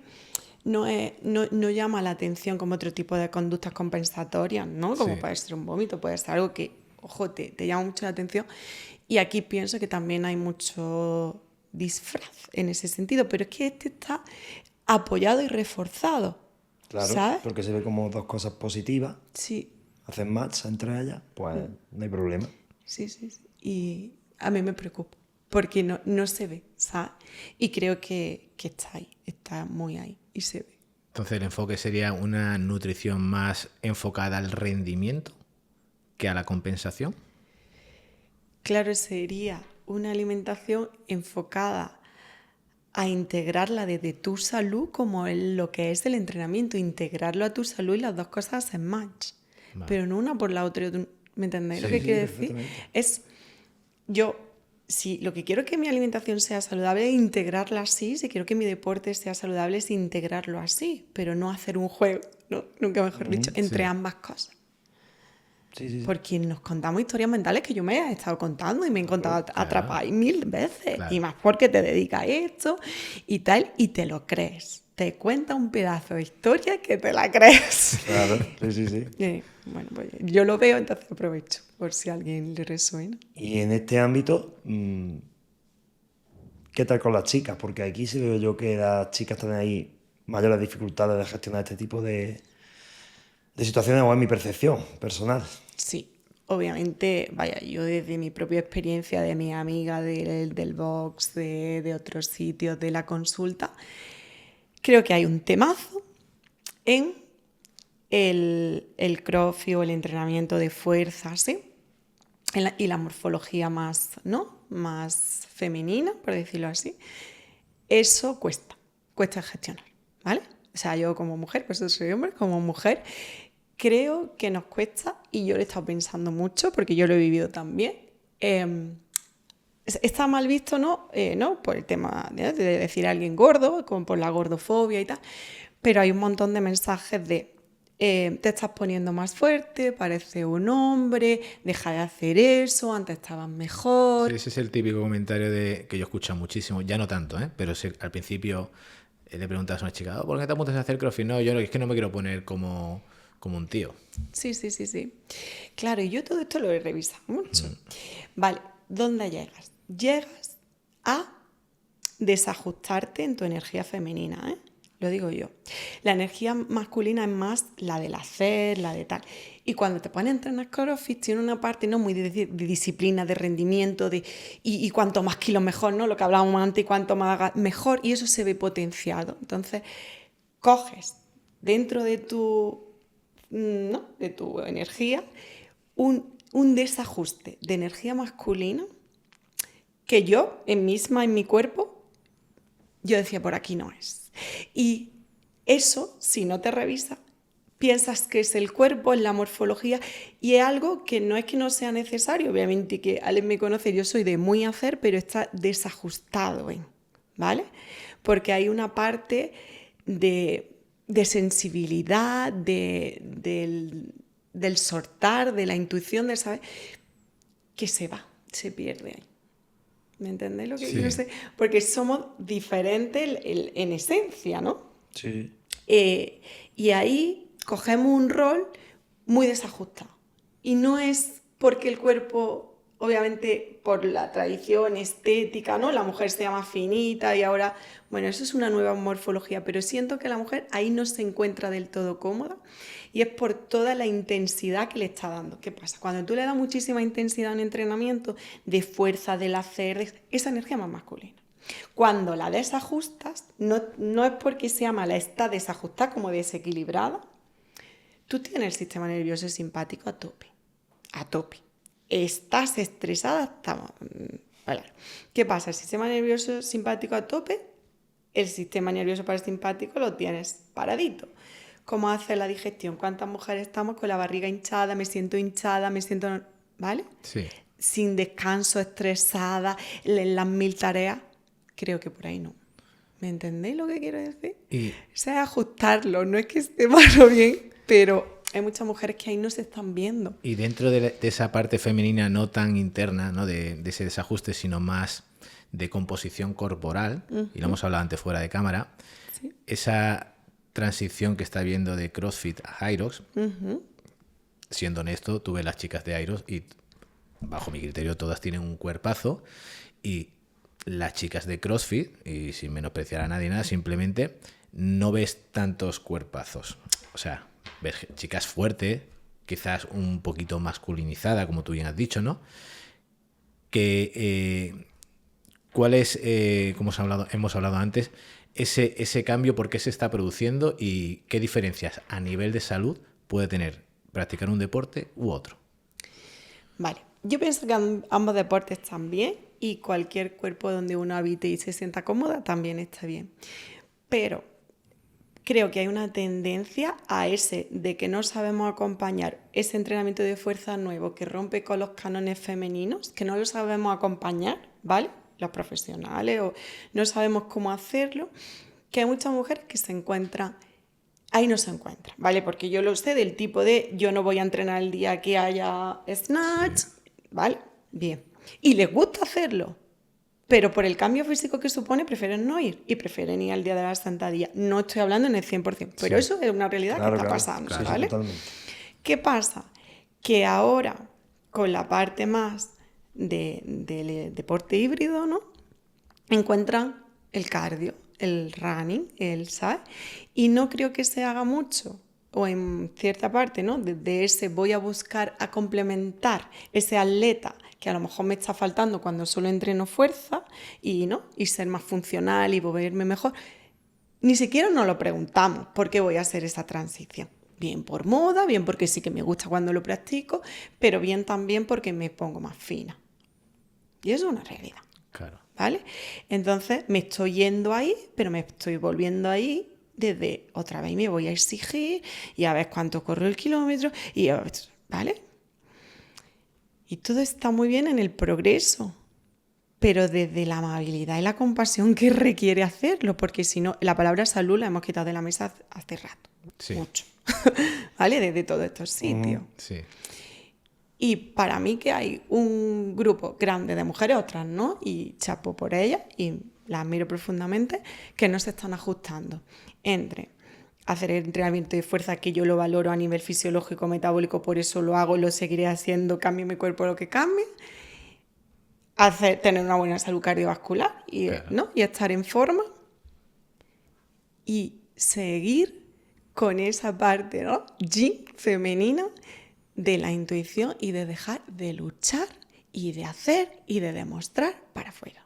no llama la atención como otro tipo de conductas compensatorias, ¿no? Como Sí. puede ser un vómito, puede ser algo que, ojo, te llama mucho la atención. Y aquí pienso que también hay mucho disfraz en ese sentido, pero es que este está apoyado y reforzado, Claro, ¿sabes? porque se ve como dos cosas positivas, Sí, hacen match entre ellas, pues no hay problema. sí, sí, sí. Y a mí me preocupa, porque no se ve, ¿sabes? Y creo que está ahí, está muy ahí y se ve. Entonces el enfoque sería una nutrición más enfocada al rendimiento que a la compensación. Claro, sería una alimentación enfocada a integrarla desde tu salud como lo que es el entrenamiento, integrarlo a tu salud y las dos cosas hacen match, Vale. pero no una por la otra. ¿Me entendéis lo Sí, que sí, quiero decir? perfectamente. Es, yo, si lo que quiero es que mi alimentación sea saludable, es integrarla así, si quiero que mi deporte sea saludable, es integrarlo así, pero no hacer un juego, ¿no? Nunca mejor dicho, entre sí. ambas cosas. Sí, sí, sí. Porque nos contamos historias mentales que yo me he estado contando y me he encontrado atrapadas 1000 veces. Claro. Y más porque te dedicas a esto y tal, y te lo crees. Te cuenta un pedazo de historia que te la crees. Claro, sí, sí, sí. Bueno, pues yo lo veo, entonces aprovecho por si a alguien le resuena. Y en este ámbito, ¿qué tal con las chicas? Porque aquí sí veo yo que las chicas tienen ahí mayores dificultades de gestionar este tipo de situaciones, o es mi percepción personal. Sí, obviamente, vaya, yo desde mi propia experiencia, de mi amiga del box, de otros sitios, de la consulta, creo que hay un temazo en el crossfit o el entrenamiento de fuerza, ¿sí? Y la morfología más, ¿no? Más femenina, por decirlo así. Eso cuesta gestionar, ¿vale? O sea, yo como mujer, pues yo soy hombre, como mujer, creo que nos cuesta, y yo lo he estado pensando mucho porque yo lo he vivido también. Está mal visto, ¿no? ¿No? Por el tema de decir a alguien gordo, como por la gordofobia y tal, pero hay un montón de mensajes de te estás poniendo más fuerte, parece un hombre, deja de hacer eso, antes estabas mejor. Sí, ese es el típico comentario que yo escucho muchísimo, ya no tanto, ¿eh? Pero sí, al principio le preguntas a una chica, ¿por qué te apuntas a hacer CrossFit? No, yo es que no me quiero poner como un tío. Sí. Claro, y yo todo esto lo he revisado mucho. Vale, ¿dónde llegas? Llegas a desajustarte en tu energía femenina, ¿eh? Lo digo yo. La energía masculina es más la del hacer, la de tal. Y cuando te pones a entrenar CrossFit, tiene una parte no muy de disciplina, de rendimiento, y cuanto más kilos mejor, ¿no? Lo que hablábamos antes, y cuanto más hagas, mejor, y eso se ve potenciado. Entonces, coges dentro de de tu energía un desajuste de energía masculina que yo, en mi cuerpo, yo decía, por aquí no es. Y eso, si no te revisas, piensas que es el cuerpo, es la morfología, y es algo que no es que no sea necesario, obviamente que Alex me conoce, yo soy de muy hacer, pero está desajustado, ¿vale? Porque hay una parte de sensibilidad, del soltar, de la intuición, de saber, que se pierde ahí. ¿Me entendéis lo que quiero decir? Porque somos diferentes en esencia, ¿no? Sí. Y ahí cogemos un rol muy desajustado. Y no es porque el cuerpo, obviamente por la tradición estética, ¿no? La mujer se llama finita y ahora, bueno, eso es una nueva morfología, pero siento que la mujer ahí no se encuentra del todo cómoda, y es por toda la intensidad que le está dando. ¿Qué pasa? Cuando tú le das muchísima intensidad a un entrenamiento de fuerza, del hacer, esa energía más masculina. Cuando la desajustas, no es porque sea mala, está desajustada, como desequilibrada. Tú tienes el sistema nervioso simpático a tope. Estás estresada, vale. ¿Qué pasa? El sistema nervioso simpático a tope, el sistema nervioso parasimpático lo tienes paradito. ¿Cómo hace la digestión? ¿Cuántas mujeres estamos con la barriga hinchada, me siento hinchada, ¿vale? Sí. Sin descanso, estresada, en las 1000 tareas? Creo que por ahí no. ¿Me entendéis lo que quiero decir? O sea, ajustarlo, no es que esté mal o bien, pero hay muchas mujeres que ahí no se están viendo. Y dentro de esa parte femenina no tan interna, ¿no? de ese desajuste, sino más de composición corporal, y lo hemos hablado antes fuera de cámara, ¿Sí? Esa transición que está viendo de CrossFit a Hyrox, siendo honesto, tú ves las chicas de Hyrox y bajo mi criterio todas tienen un cuerpazo, y las chicas de CrossFit, y sin menospreciar a nadie nada, simplemente no ves tantos cuerpazos. O sea, ves chicas fuertes, quizás un poquito masculinizada, como tú bien has dicho, ¿no? ¿Cuál es, como hemos hablado antes, ese cambio, por qué se está produciendo y qué diferencias a nivel de salud puede tener practicar un deporte u otro? Vale, yo pienso que ambos deportes están bien, y cualquier cuerpo donde uno habite y se sienta cómoda también está bien. Pero creo que hay una tendencia a ese de que no sabemos acompañar ese entrenamiento de fuerza nuevo que rompe con los cánones femeninos, que no lo sabemos acompañar, ¿vale? Los profesionales, o no sabemos cómo hacerlo, que hay muchas mujeres que se encuentran ahí no se encuentra, ¿vale? Porque yo lo sé del tipo de yo no voy a entrenar el día que haya snatch, ¿vale? Bien. Y les gusta hacerlo, pero por el cambio físico que supone prefieren no ir y prefieren ir al día de la sentadilla. No estoy hablando en el 100%, pero Sí. eso es una realidad Claro, que está claro. pasando, Sí, sí, ¿vale? totalmente. ¿Qué pasa? Que ahora, con la parte más del deporte híbrido, ¿no? Encuentran el cardio, el running, ¿sabes? Y no creo que se haga mucho, o en cierta parte, ¿no? De ese voy a buscar a complementar ese atleta que a lo mejor me está faltando cuando solo entreno fuerza y, ¿no? Y ser más funcional y volverme mejor. Ni siquiera nos lo preguntamos por qué voy a hacer esa transición. Bien por moda, bien porque sí que me gusta cuando lo practico, pero bien también porque me pongo más fina. Y eso es una realidad. Claro. ¿Vale? Entonces me estoy yendo ahí, pero me estoy volviendo ahí desde otra vez me voy a exigir y a ver cuánto corro el kilómetro y ¿vale? Y todo está muy bien en el progreso, pero desde la amabilidad y la compasión que requiere hacerlo, porque si no, la palabra salud la hemos quitado de la mesa hace rato, Sí. mucho, ¿vale? Desde todos estos sitios. Sí. Y para mí que hay un grupo grande de mujeres, otras no, y chapo por ellas, y las admiro profundamente, que no se están ajustando entre hacer el entrenamiento de fuerza, que yo lo valoro a nivel fisiológico, metabólico, por eso lo hago, lo seguiré haciendo, cambie mi cuerpo lo que cambie, tener una buena salud cardiovascular y, Claro. ¿no? Y estar en forma y seguir con esa parte, ¿no? Yin femenina de la intuición y de dejar de luchar y de hacer y de demostrar para afuera.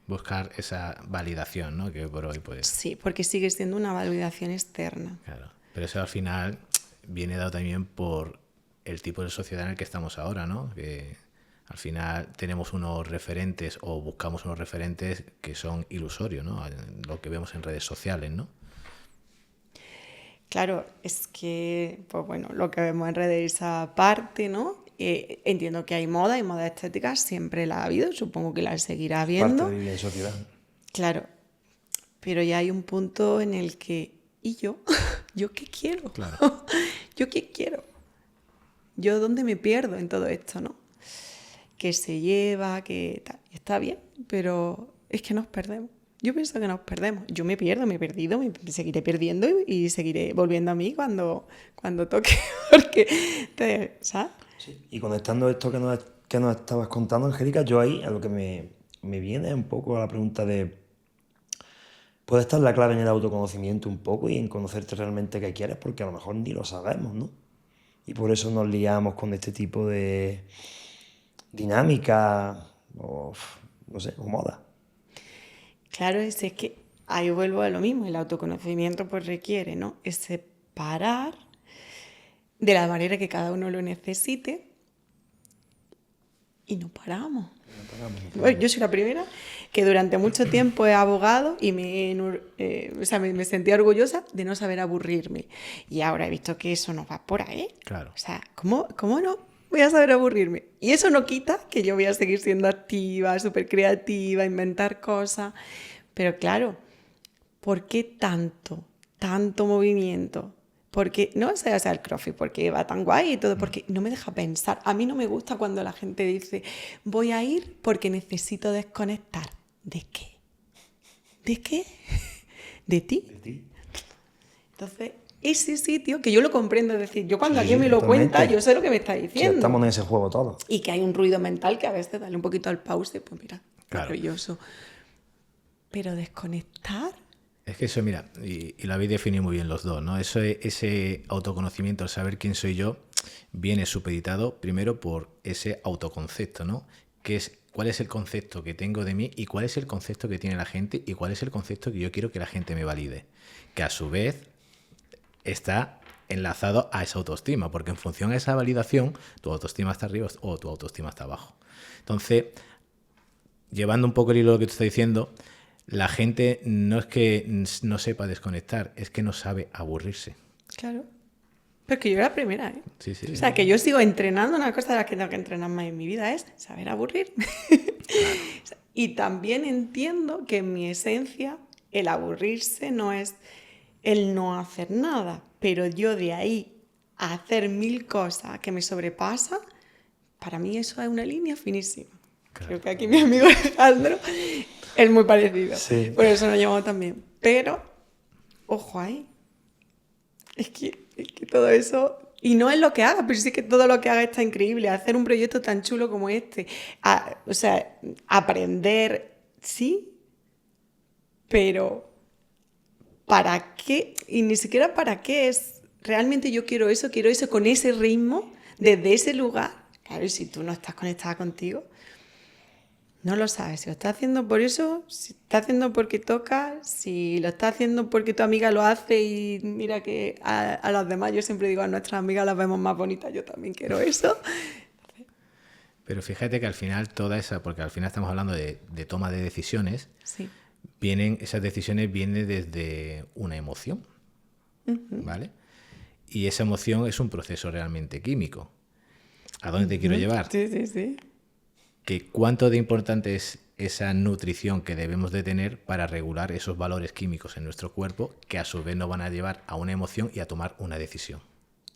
Buscar esa validación, ¿no? Que por hoy puedes. Sí, porque sigue siendo una validación externa. Claro. Pero eso al final viene dado también por el tipo de sociedad en el que estamos ahora, ¿no? Que al final tenemos unos referentes o buscamos unos referentes que son ilusorios, ¿no? Lo que vemos en redes sociales, ¿no? Claro, es que, pues bueno, lo que vemos en redes, esa parte, ¿no? Entiendo que hay moda y moda estética, siempre la ha habido, supongo que la seguirá habiendo. Parte de vivir en sociedad. Claro, pero ya hay un punto en el que, ¿y yo? ¿Yo qué quiero? Claro. ¿Yo qué quiero? ¿Yo dónde me pierdo en todo esto, no? Que se lleva, que tal. Está bien, pero es que nos perdemos. Yo pienso que nos perdemos. Yo me pierdo, me he perdido, me seguiré perdiendo y seguiré volviendo a mí cuando toque. Porque, ¿sabes? Sí. Y conectando esto que nos estabas contando, Angélica, yo ahí a lo que me viene un poco a la pregunta de, ¿puede estar la clave en el autoconocimiento un poco y en conocerte realmente qué quieres? Porque a lo mejor ni lo sabemos, ¿no? Y por eso nos liamos con este tipo de dinámica o, no sé, o moda. Claro, es que ahí vuelvo a lo mismo. El autoconocimiento pues requiere, ¿no? Es separar de la manera que cada uno lo necesite y no paramos. Bueno, yo soy la primera que durante mucho tiempo he abogado y me sentía orgullosa de no saber aburrirme. Y ahora he visto que eso no va por ahí. Claro. O sea, ¿cómo no voy a saber aburrirme? Y eso no quita que yo voy a seguir siendo activa, súper creativa, inventar cosas. Pero claro, ¿por qué tanto movimiento? Porque no sea el CrossFit, porque va tan guay y todo, porque no me deja pensar. A mí no me gusta cuando la gente dice, voy a ir porque necesito desconectar. ¿De qué? ¿De qué? ¿De ti? De ti. Entonces, ese sitio, que yo lo comprendo, es decir, yo cuando Sí, alguien me lo totalmente. cuenta, yo sé lo que me está Sí, diciendo. estamos en ese juego todos. Y que hay un ruido mental que a veces dale un poquito al pause, pues mira, Claro. maravilloso. Pero desconectar... Es que eso, mira, y lo habéis definido muy bien los dos, ¿no? Ese autoconocimiento, el saber quién soy yo, viene supeditado primero por ese autoconcepto, ¿no? ¿Cuál es el concepto que tengo de mí y cuál es el concepto que tiene la gente y cuál es el concepto que yo quiero que la gente me valide? Que a su vez está enlazado a esa autoestima, porque en función a esa validación, tu autoestima está arriba o tu autoestima está abajo. Entonces, llevando un poco el hilo de lo que tú estás diciendo, la gente no es que no sepa desconectar, es que no sabe aburrirse. Claro. Pero es que yo era la primera, ¿eh? Sí, sí. O sea, que yo sigo entrenando. Una cosa de las que tengo que entrenar más en mi vida es saber aburrirme. Y también entiendo que en mi esencia el aburrirse no es el no hacer nada, pero yo de ahí a hacer 1000 cosas que me sobrepasan, para mí eso es una línea finísima. Claro. Creo que aquí mi amigo Alejandro es muy parecido, Sí. por eso nos llamamos también. Pero, ojo ahí, es que todo eso... Y no es lo que haga, pero sí que todo lo que haga está increíble. Hacer un proyecto tan chulo como este. O sea, aprender, sí, pero ¿para qué? Y ni siquiera para qué es. Realmente yo quiero eso con ese ritmo, desde ese lugar. Claro, y si tú no estás conectada contigo, no lo sabes. Si lo estás haciendo por eso, si lo estás haciendo porque toca, si lo estás haciendo porque tu amiga lo hace y mira que a las demás, yo siempre digo, a nuestras amigas las vemos más bonitas, yo también quiero eso. Pero fíjate que al final toda esa, porque al final estamos hablando de toma de decisiones, Sí. esas decisiones vienen desde una emoción, ¿vale? Y esa emoción es un proceso realmente químico. ¿A dónde te quiero llevar? Sí, sí, sí. Que cuánto de importante es esa nutrición que debemos de tener para regular esos valores químicos en nuestro cuerpo que a su vez nos van a llevar a una emoción y a tomar una decisión.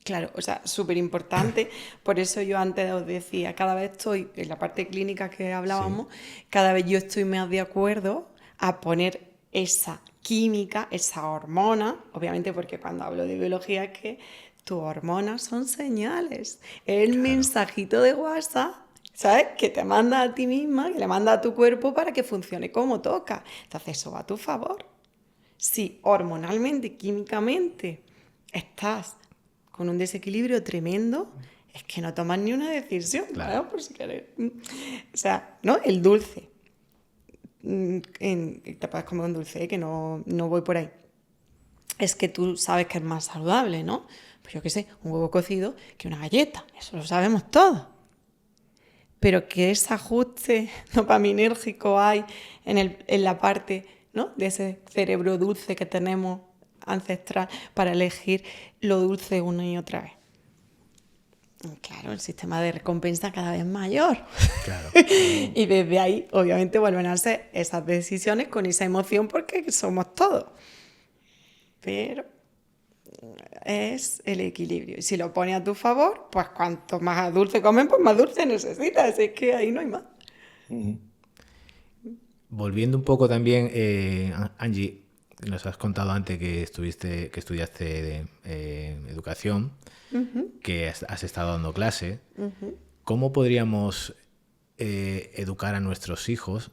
Claro, o sea, súper importante. Por eso yo antes os decía, cada vez estoy, en la parte clínica que hablábamos, cada vez yo estoy más de acuerdo a poner esa química, esa hormona, obviamente porque cuando hablo de biología es que tus hormonas son señales. El mensajito de WhatsApp, ¿sabes? Que te manda a ti misma, que le manda a tu cuerpo para que funcione como toca. Entonces eso va a tu favor. Si hormonalmente, químicamente, estás con un desequilibrio tremendo, es que no tomas ni una decisión, Claro. ¿no? Por si quieres. O sea, ¿no? El dulce. Te puedes comer un dulce, que no voy por ahí. Es que tú sabes que es más saludable, ¿no? Pues yo qué sé, un huevo cocido que una galleta. Eso lo sabemos todos. Pero que ese ajuste dopaminérgico hay en la parte, ¿no?, de ese cerebro dulce que tenemos ancestral para elegir lo dulce una y otra vez. Claro, el sistema de recompensa cada vez mayor. Claro. Y desde ahí, obviamente, vuelven a ser esas decisiones con esa emoción porque somos todos. Pero es el equilibrio. Y si lo pones a tu favor, pues cuanto más dulce comen, pues más dulce necesitas. Es que ahí no hay más. Volviendo un poco también, Angie, nos has contado antes que estudiaste educación, que has estado dando clase. ¿Cómo podríamos educar a nuestros hijos?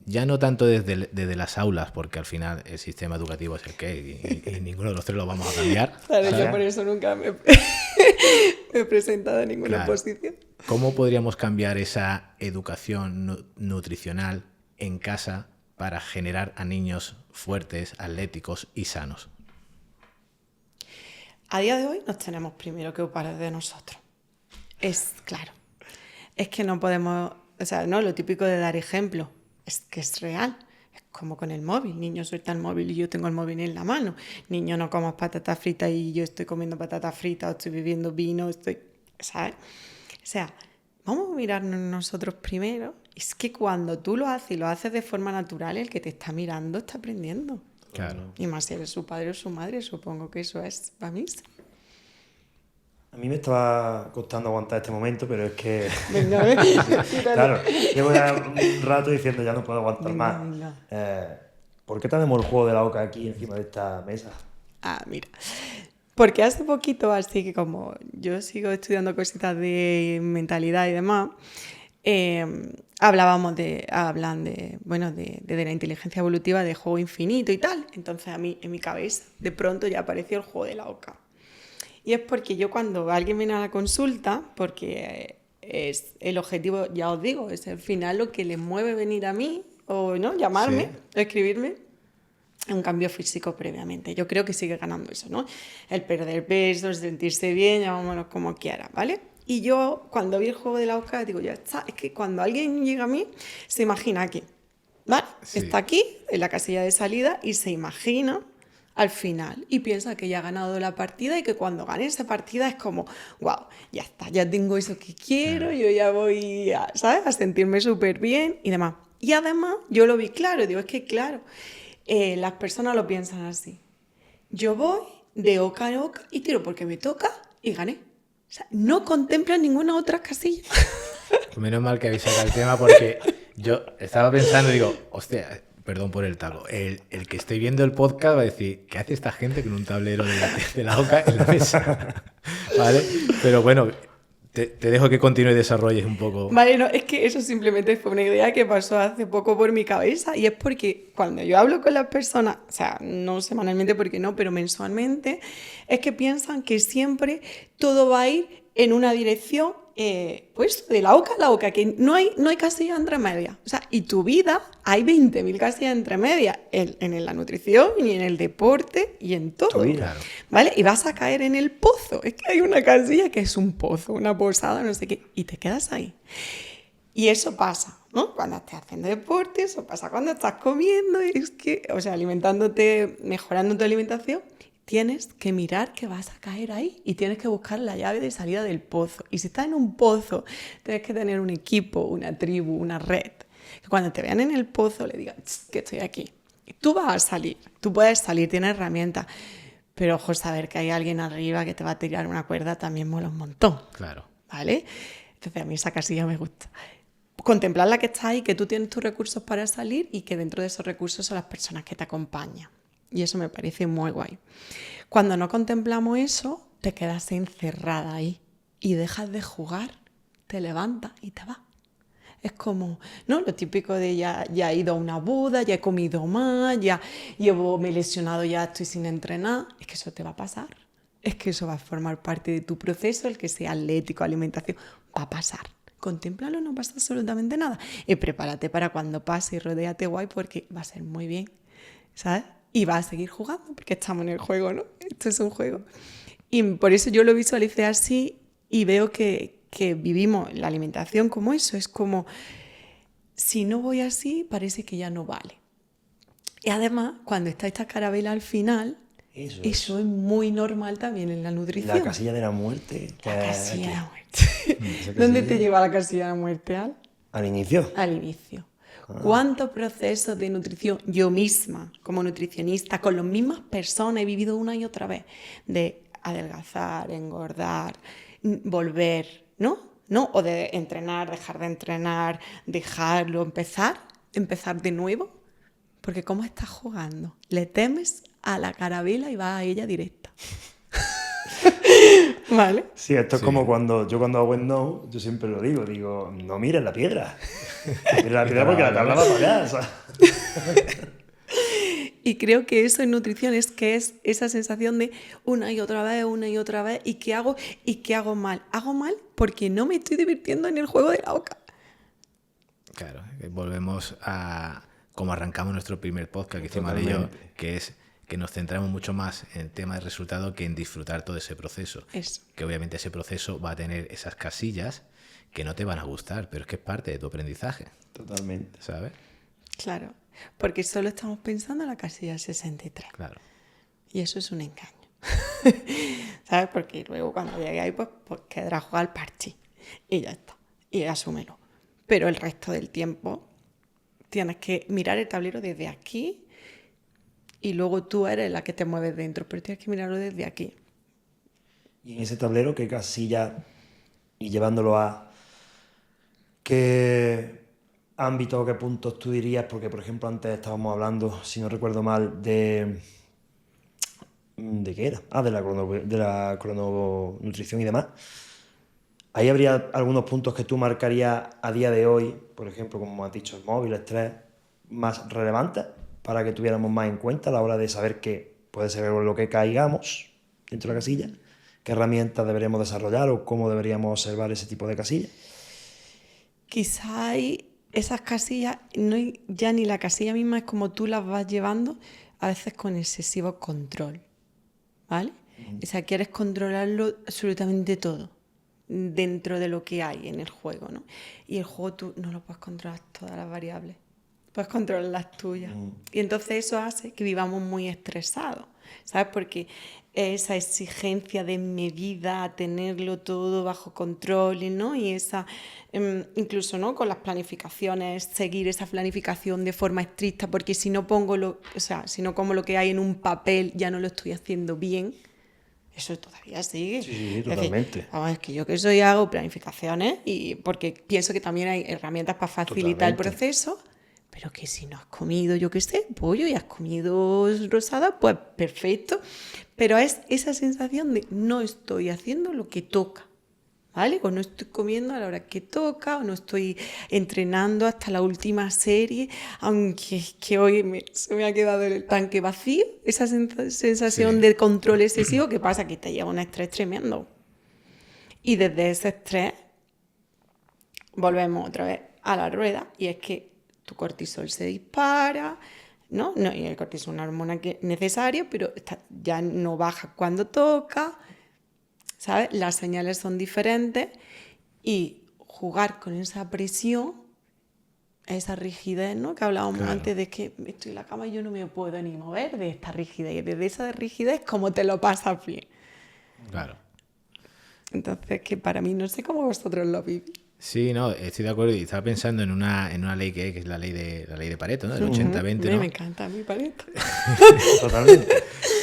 Ya no tanto desde las aulas, porque al final el sistema educativo es el que y ninguno de los tres lo vamos a cambiar. Claro, ¿sabes? yo por eso nunca me he presentado a ninguna Claro. oposición. ¿Cómo podríamos cambiar esa educación nutricional en casa para generar a niños fuertes, atléticos y sanos? A día de hoy nos tenemos primero que ocupar de nosotros. Es claro. Es que no podemos, o sea, no, lo típico de dar ejemplo, es que es real. Es como con el móvil. Niño suelta el móvil y yo tengo el móvil en la mano. Niño, no comas patatas fritas y yo estoy comiendo patatas fritas, o estoy bebiendo vino, ¿sabes? O sea, vamos a mirarnos nosotros primero. Es que cuando tú lo haces y lo haces de forma natural, el que te está mirando está aprendiendo. Claro. Y más si eres su padre o su madre, supongo que eso es para mí. A mí me estaba costando aguantar este momento, pero es que... Venga, a ver. Claro, llevo ya un rato diciendo ya no puedo aguantar Venga, más. venga. ¿Por qué tenemos el juego de la oca aquí encima de esta mesa? Ah, mira. Porque hace poquito, así que como yo sigo estudiando cositas de mentalidad y demás, hablan de la inteligencia evolutiva, de juego infinito y tal. Entonces a mí, en mi cabeza, de pronto ya apareció el juego de la oca. Y es porque yo cuando alguien viene a la consulta, porque es el objetivo, ya os digo, es al final lo que les mueve venir a mí, o no, llamarme, Sí. escribirme, un cambio físico previamente. Yo creo que sigue ganando eso, ¿no? El perder peso, el sentirse bien, llamámonos como quiera, ¿vale? Y yo, cuando vi el juego de la oca, digo, ya está. Es que cuando alguien llega a mí, se imagina aquí, ¿vale? Sí. Está aquí, en la casilla de salida, y se imagina al final y piensa que ya ha ganado la partida y que cuando gane esa partida es como, wow, ya está, ya tengo eso que quiero, yo ya voy a, ¿sabes?, a sentirme súper bien y demás. Y además yo lo vi claro, digo, es que claro, las personas lo piensan así. yo voy de oca a oca y tiro porque me toca y gané. O sea, no contemplan ninguna otra casilla. Menos mal que habéis sacado el tema porque yo estaba pensando y digo, hostia, perdón por el taco, el que esté viendo el podcast va a decir, ¿qué hace esta gente con un tablero de la oca en la mesa? ¿Vale? Pero bueno, te dejo que continúe y desarrolles un poco. Vale, no, es que eso simplemente fue una idea que pasó hace poco por mi cabeza y es porque cuando yo hablo con las personas, o sea, no semanalmente porque no, pero mensualmente, es que piensan que siempre todo va a ir en una dirección, pues de la oca a la oca, que no hay casillas entre medias. O sea, y tu vida hay 20.000 casillas entre medias en la nutrición y en el deporte y en todo. Tu vida. Claro. ¿Vale? Y vas a caer en el pozo. Es que hay una casilla que es un pozo, una posada, no sé qué, y te quedas ahí. Y eso pasa, ¿no? Cuando estás haciendo deporte, eso pasa cuando estás comiendo, es que, o sea, alimentándote, mejorando tu alimentación, tienes que mirar que vas a caer ahí y tienes que buscar la llave de salida del pozo. Y si estás en un pozo, tienes que tener un equipo, una tribu, una red. Que cuando te vean en el pozo le digan que estoy aquí. Y tú vas a salir, tú puedes salir, tienes herramientas. Pero ojo, saber que hay alguien arriba que te va a tirar una cuerda también mola un montón. Claro. ¿Vale? Entonces a mí esa casilla me gusta. Contemplar la que está ahí, que tú tienes tus recursos para salir y que dentro de esos recursos son las personas que te acompañan. Y eso me parece muy guay. Cuando no contemplamos eso, te quedas encerrada ahí y dejas de jugar, te levantas y te vas. Es como, ¿no? Lo típico de ya he ido a una boda, ya he comido más, me he lesionado, ya estoy sin entrenar. Es que eso te va a pasar. Es que eso va a formar parte de tu proceso, el que sea atlético, alimentación, va a pasar. Contémplalo, no pasa absolutamente nada. Y prepárate para cuando pase y rodéate guay porque va a ser muy bien, ¿sabes? Y vas a seguir jugando porque estamos en el juego, ¿no? Esto es un juego. Y por eso yo lo visualicé así y veo que vivimos la alimentación como eso. Es como, si no voy así, parece que ya no vale. Y además, cuando está esta carabela al final, eso es muy normal también en la nutrición. La casilla de la muerte. La casilla de la aquí. muerte. ¿Dónde te lleva la casilla de la muerte, Al? Al inicio. Al inicio. ¿Cuántos procesos de nutrición yo misma, como nutricionista, con las mismas personas he vivido una y otra vez? De adelgazar, engordar, volver, ¿no? O de entrenar, dejar de entrenar, dejarlo, empezar de nuevo. Porque ¿cómo estás jugando? Le temes a la carabela y vas a ella directa. ¿Vale? Sí, esto es como cuando hago no, yo siempre lo digo, no mires la piedra. Mira la piedra porque la tabla va para allá. ¿Sabes? Y creo que eso en nutrición es esa sensación de una y otra vez, ¿y qué hago? ¿Y qué hago mal? Hago mal porque no me estoy divirtiendo en el juego de la oca. Claro, volvemos a como arrancamos nuestro primer podcast que hicimos de yo, que es que nos centramos mucho más en el tema del resultado que en disfrutar todo ese proceso. Eso. Que obviamente ese proceso va a tener esas casillas que no te van a gustar, pero es que es parte de tu aprendizaje. Totalmente. ¿Sabes? Claro, porque solo estamos pensando en la casilla 63. Claro. Y eso es un engaño. ¿Sabes? Porque luego cuando llegue ahí, pues quedará jugar al parche. Y ya está. Y asúmelo. Pero el resto del tiempo tienes que mirar el tablero desde aquí y luego tú eres la que te mueves dentro, pero tienes que mirarlo desde aquí. Y en ese tablero, ¿qué casilla, y llevándolo a qué ámbito o qué puntos tú dirías? Porque, por ejemplo, antes estábamos hablando, si no recuerdo mal, ¿de qué era? De la crononutrición y demás. ¿Ahí habría algunos puntos que tú marcarías a día de hoy, por ejemplo, como has dicho, el móvil, el estrés, más relevantes para que tuviéramos más en cuenta a la hora de saber que puede ser lo que caigamos dentro de la casilla? ¿Qué herramientas deberíamos desarrollar o cómo deberíamos observar ese tipo de casillas? Quizá hay esas casillas, no hay, ya ni la casilla misma es como tú las vas llevando, a veces con excesivo control, ¿vale? O sea, quieres controlarlo absolutamente todo dentro de lo que hay en el juego, ¿no? Y el juego tú no lo puedes controlar todas las variables. puedes controlar las tuyas. Y entonces eso hace que vivamos muy estresados, ¿sabes? Porque esa exigencia de medida, tenerlo todo bajo control, ¿no? Y esa, incluso, ¿no? Con las planificaciones, seguir esa planificación de forma estricta, porque si no si no como lo que hay en un papel, ya no lo estoy haciendo bien. Eso todavía sigue. Sí, totalmente. Es decir, es que yo que soy hago planificaciones y porque pienso que también hay herramientas para facilitar el proceso, pero que si no has comido, yo qué sé, pollo y has comido rosada, pues perfecto. Pero es esa sensación de no estoy haciendo lo que toca, ¿vale? O no estoy comiendo a la hora que toca, o no estoy entrenando hasta la última serie, aunque es que hoy se me ha quedado el tanque vacío, esa sensación de control excesivo, que pasa que te lleva un estrés tremendo. Y desde ese estrés volvemos otra vez a la rueda, y es que tu cortisol se dispara, ¿no? Y el cortisol es una hormona necesaria, pero ya no baja cuando toca, ¿sabes? Las señales son diferentes y jugar con esa presión, esa rigidez, ¿no? Que hablábamos antes de que estoy en la cama y yo no me puedo ni mover de esta rigidez. Y desde esa rigidez, ¿cómo te lo pasas bien? Claro. Entonces, que para mí, no sé cómo vosotros lo vivís. Sí, no, estoy de acuerdo. Y estaba pensando en una ley que es la ley de Pareto, ¿no? Del 80-20, ¿no? Me encanta mi Pareto. Totalmente.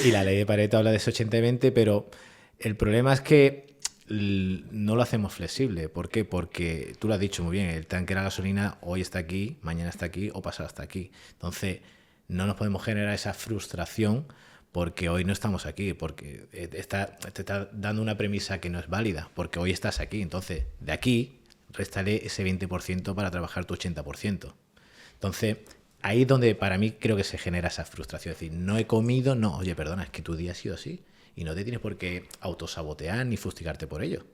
Y la ley de Pareto habla de ese 80-20, pero el problema es que no lo hacemos flexible. ¿Por qué? Porque tú lo has dicho muy bien, el tanque de la gasolina hoy está aquí, mañana está aquí o pasado hasta aquí. Entonces, no nos podemos generar esa frustración porque hoy no estamos aquí, porque te está dando una premisa que no es válida, porque hoy estás aquí. Entonces, de aquí, réstale ese 20% para trabajar tu 80%. Entonces, ahí es donde para mí creo que se genera esa frustración. Es decir, no he comido, no, oye, perdona, es que tu día ha sido así. Y no te tienes por qué autosabotear ni fustigarte por ello.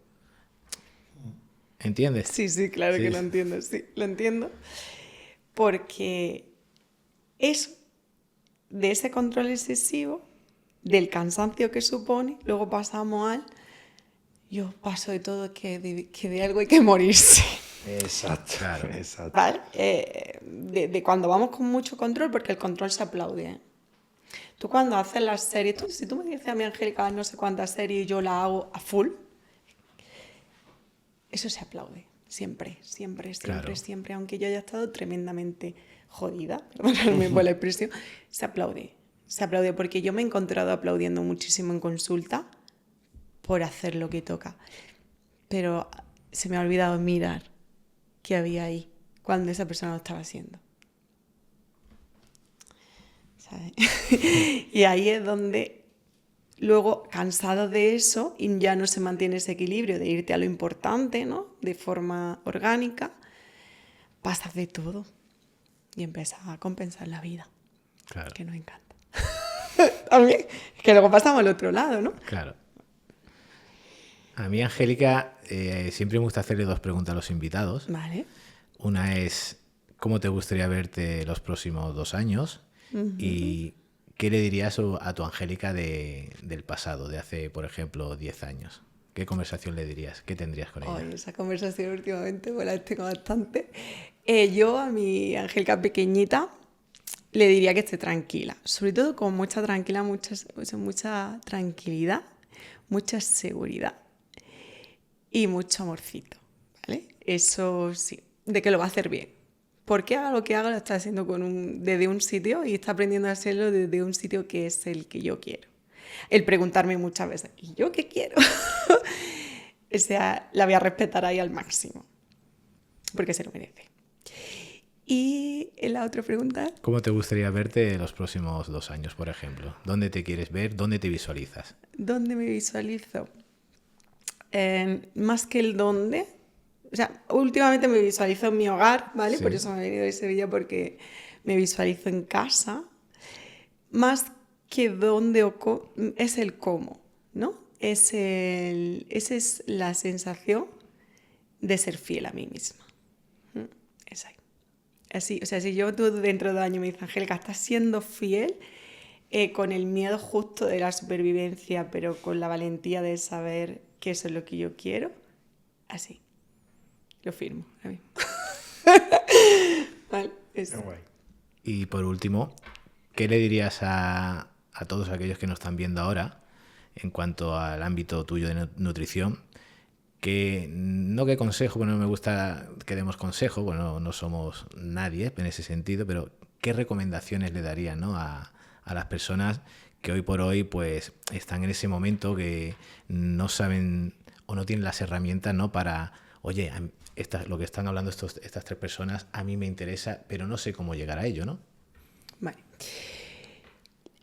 ¿Entiendes? Sí, claro que lo entiendo, sí, lo entiendo. Porque eso, de ese control excesivo, del cansancio que supone, luego pasamos al yo paso de todo, que de algo hay que morirse. Exacto, Claro. exacto. ¿Vale? De cuando vamos con mucho control, porque el control se aplaude, ¿eh? Tú cuando haces las series, si tú me dices a mí, Angélica, no sé cuántas series y yo la hago a full, eso se aplaude. Siempre, Claro. siempre. Aunque yo haya estado tremendamente jodida, perdonadme por la expresión, se aplaude. Se aplaude porque yo me he encontrado aplaudiendo muchísimo en consulta por hacer lo que toca. Pero se me ha olvidado mirar qué había ahí cuando esa persona lo estaba haciendo. ¿Sabes? Y ahí es donde luego, cansado de eso, y ya no se mantiene ese equilibrio de irte a lo importante, ¿no? De forma orgánica, pasas de todo y empiezas a compensar la vida, Claro. que nos encanta. También, que luego pasamos al otro lado, ¿no? Claro. A mí, Angélica, siempre me gusta hacerle dos preguntas a los invitados. Vale. Una es, ¿cómo te gustaría verte los próximos 2 años? Y ¿qué le dirías a tu Angélica del pasado, de hace, por ejemplo, 10 años? ¿Qué conversación le dirías? ¿Qué tendrías con ella? Ay, esa conversación últimamente pues la tengo bastante. Yo a mi Angélica pequeñita le diría que esté tranquila, sobre todo con mucha tranquilidad, mucha seguridad y mucho amorcito, ¿vale? Eso sí, de que lo va a hacer bien. Porque haga lo que haga, lo está haciendo desde un sitio y está aprendiendo a hacerlo desde un sitio que es el que yo quiero. El preguntarme muchas veces, ¿y yo qué quiero? O sea, la voy a respetar ahí al máximo, porque se lo merece. Y la otra pregunta... ¿Cómo te gustaría verte los próximos 2 años, por ejemplo? ¿Dónde te quieres ver? ¿Dónde te visualizas? ¿Dónde me visualizo? Más que el dónde... O sea, últimamente me visualizo en mi hogar, ¿vale? Sí. Por eso me he venido de Sevilla, porque me visualizo en casa. Más que dónde es el cómo, ¿no? Esa es la sensación de ser fiel a mí misma. Es ahí. Así, o sea, si tú dentro de 2 años me dices, Angélica, estás siendo fiel con el miedo justo de la supervivencia, pero con la valentía de saber que eso es lo que yo quiero, así. Lo firmo ahora mismo. Vale, eso. Qué guay. Y por último, ¿qué le dirías a todos aquellos que nos están viendo ahora en cuanto al ámbito tuyo de nutrición? Que no que consejo, bueno, no me gusta que demos consejo, bueno, no somos nadie en ese sentido, pero ¿qué recomendaciones le darían, ¿no? a las personas que hoy por hoy pues están en ese momento que no saben o no tienen las herramientas, ¿no? Para, oye, lo que están hablando estas tres personas a mí me interesa, pero no sé cómo llegar a ello, ¿no? Vale.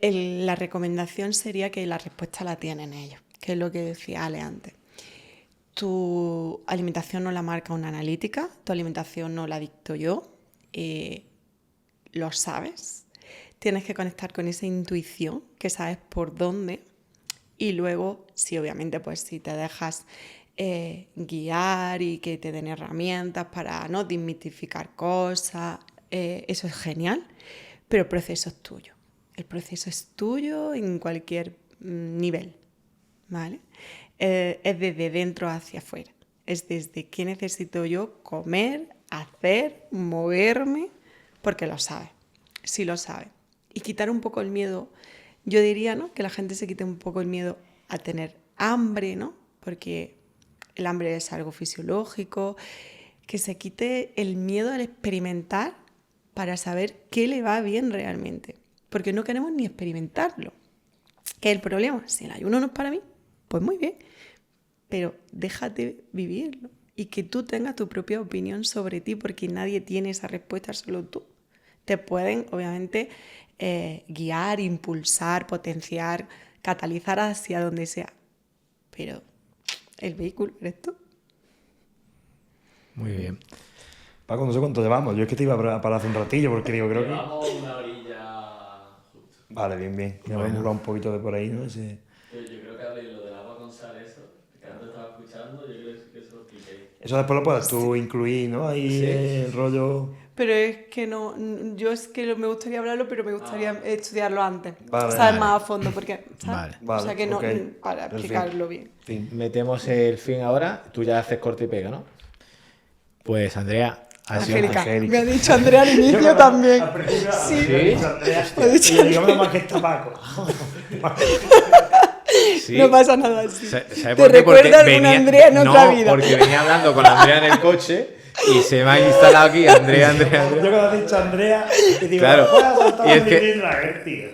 La recomendación sería que la respuesta la tienen ellos, que es lo que decía Ale antes. Tu alimentación no la marca una analítica, tu alimentación no la dicto yo, lo sabes. Tienes que conectar con esa intuición, que sabes por dónde, y luego, sí, obviamente, pues si te dejas guiar y que te den herramientas para no desmitificar cosas, eso es genial, pero el proceso es tuyo. El proceso es tuyo en cualquier nivel, ¿vale? Es desde dentro hacia afuera. Es desde qué necesito yo comer, hacer, moverme, porque lo sabes, sí lo sabes. Y quitar un poco el miedo, yo diría, ¿no? Que la gente se quite un poco el miedo a tener hambre, ¿no? Porque el hambre es algo fisiológico, que se quite el miedo al experimentar para saber qué le va bien realmente. Porque no queremos ni experimentarlo. ¿Qué es el problema? Si el ayuno no es para mí, pues muy bien. Pero déjate vivirlo y que tú tengas tu propia opinión sobre ti, porque nadie tiene esa respuesta, solo tú. Te pueden, obviamente, guiar, impulsar, potenciar, catalizar hacia donde sea. Pero el vehículo eres tú. Muy bien. Paco, no sé cuánto llevamos. Yo es que te iba a parar hace un ratillo porque digo, creo que... Llevamos una orilla justo. Vale, bien. Ya hemos hablado un poquito de por ahí, ¿no? Ese... Yo creo que habléis lo del agua con sal, eso, que antes estaba escuchando, yo creo que eso lo expliquéis. Eso después lo puedes tú incluir, ¿no? Ahí el rollo... Pero es que no, yo es que me gustaría hablarlo, pero me gustaría estudiarlo antes. Vale. Saber más a fondo, porque, ¿sabes? Vale. O sea que no, Ok. para Perfecto. explicarlo bien. Fin. Metemos el fin ahora, tú ya haces corte y pega, ¿no? Pues Andrea, ha sido Angélica. Angélica. Me ha dicho Andrea al inicio también. Al principio, Sí. me ha dicho Andrea, Lo he dicho y yo digo, menos mal que está Paco. Sí. No pasa nada así. ¿Sabe Te por qué? Porque recuerda a alguna Andrea en otra vida. Porque venía hablando con Andrea en el coche y se me ha instalado aquí Andrea. Yo cuando he dicho Andrea, y digo, Claro. "Voy a soltar Y es a que- Miguel Draguer, tío".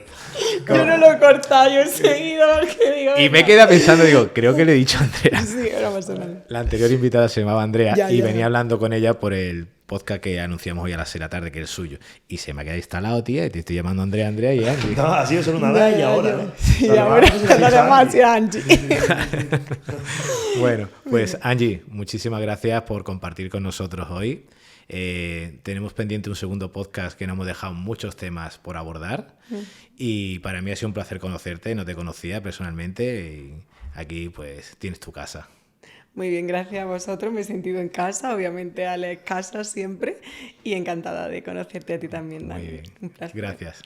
Yo no lo he cortado, yo he seguido porque digo... Y me queda pensando, digo, creo que le he dicho a Andrea. Sí, no pasa nada. La anterior invitada se llamaba Andrea Ya, y ya. venía hablando con ella por el podcast que anunciamos hoy a las 6 de la tarde, que es el suyo. Y se me ha quedado instalado, tía, y te estoy llamando Andrea y Angie. No, ha sido solo una vez y ahora, ¿eh? Sí, Lo ahora demás, no sé si lo has demás dicho ha Angie. sido Angie. Bueno, pues Angie, muchísimas gracias por compartir con nosotros hoy. Tenemos pendiente un segundo podcast que nos hemos dejado muchos temas por abordar y para mí ha sido un placer conocerte, no te conocía personalmente y aquí pues tienes tu casa. Muy bien, gracias a vosotros, me he sentido en casa, obviamente Ale casa siempre y encantada de conocerte a ti también, Dani. Muy bien, Un placer. gracias.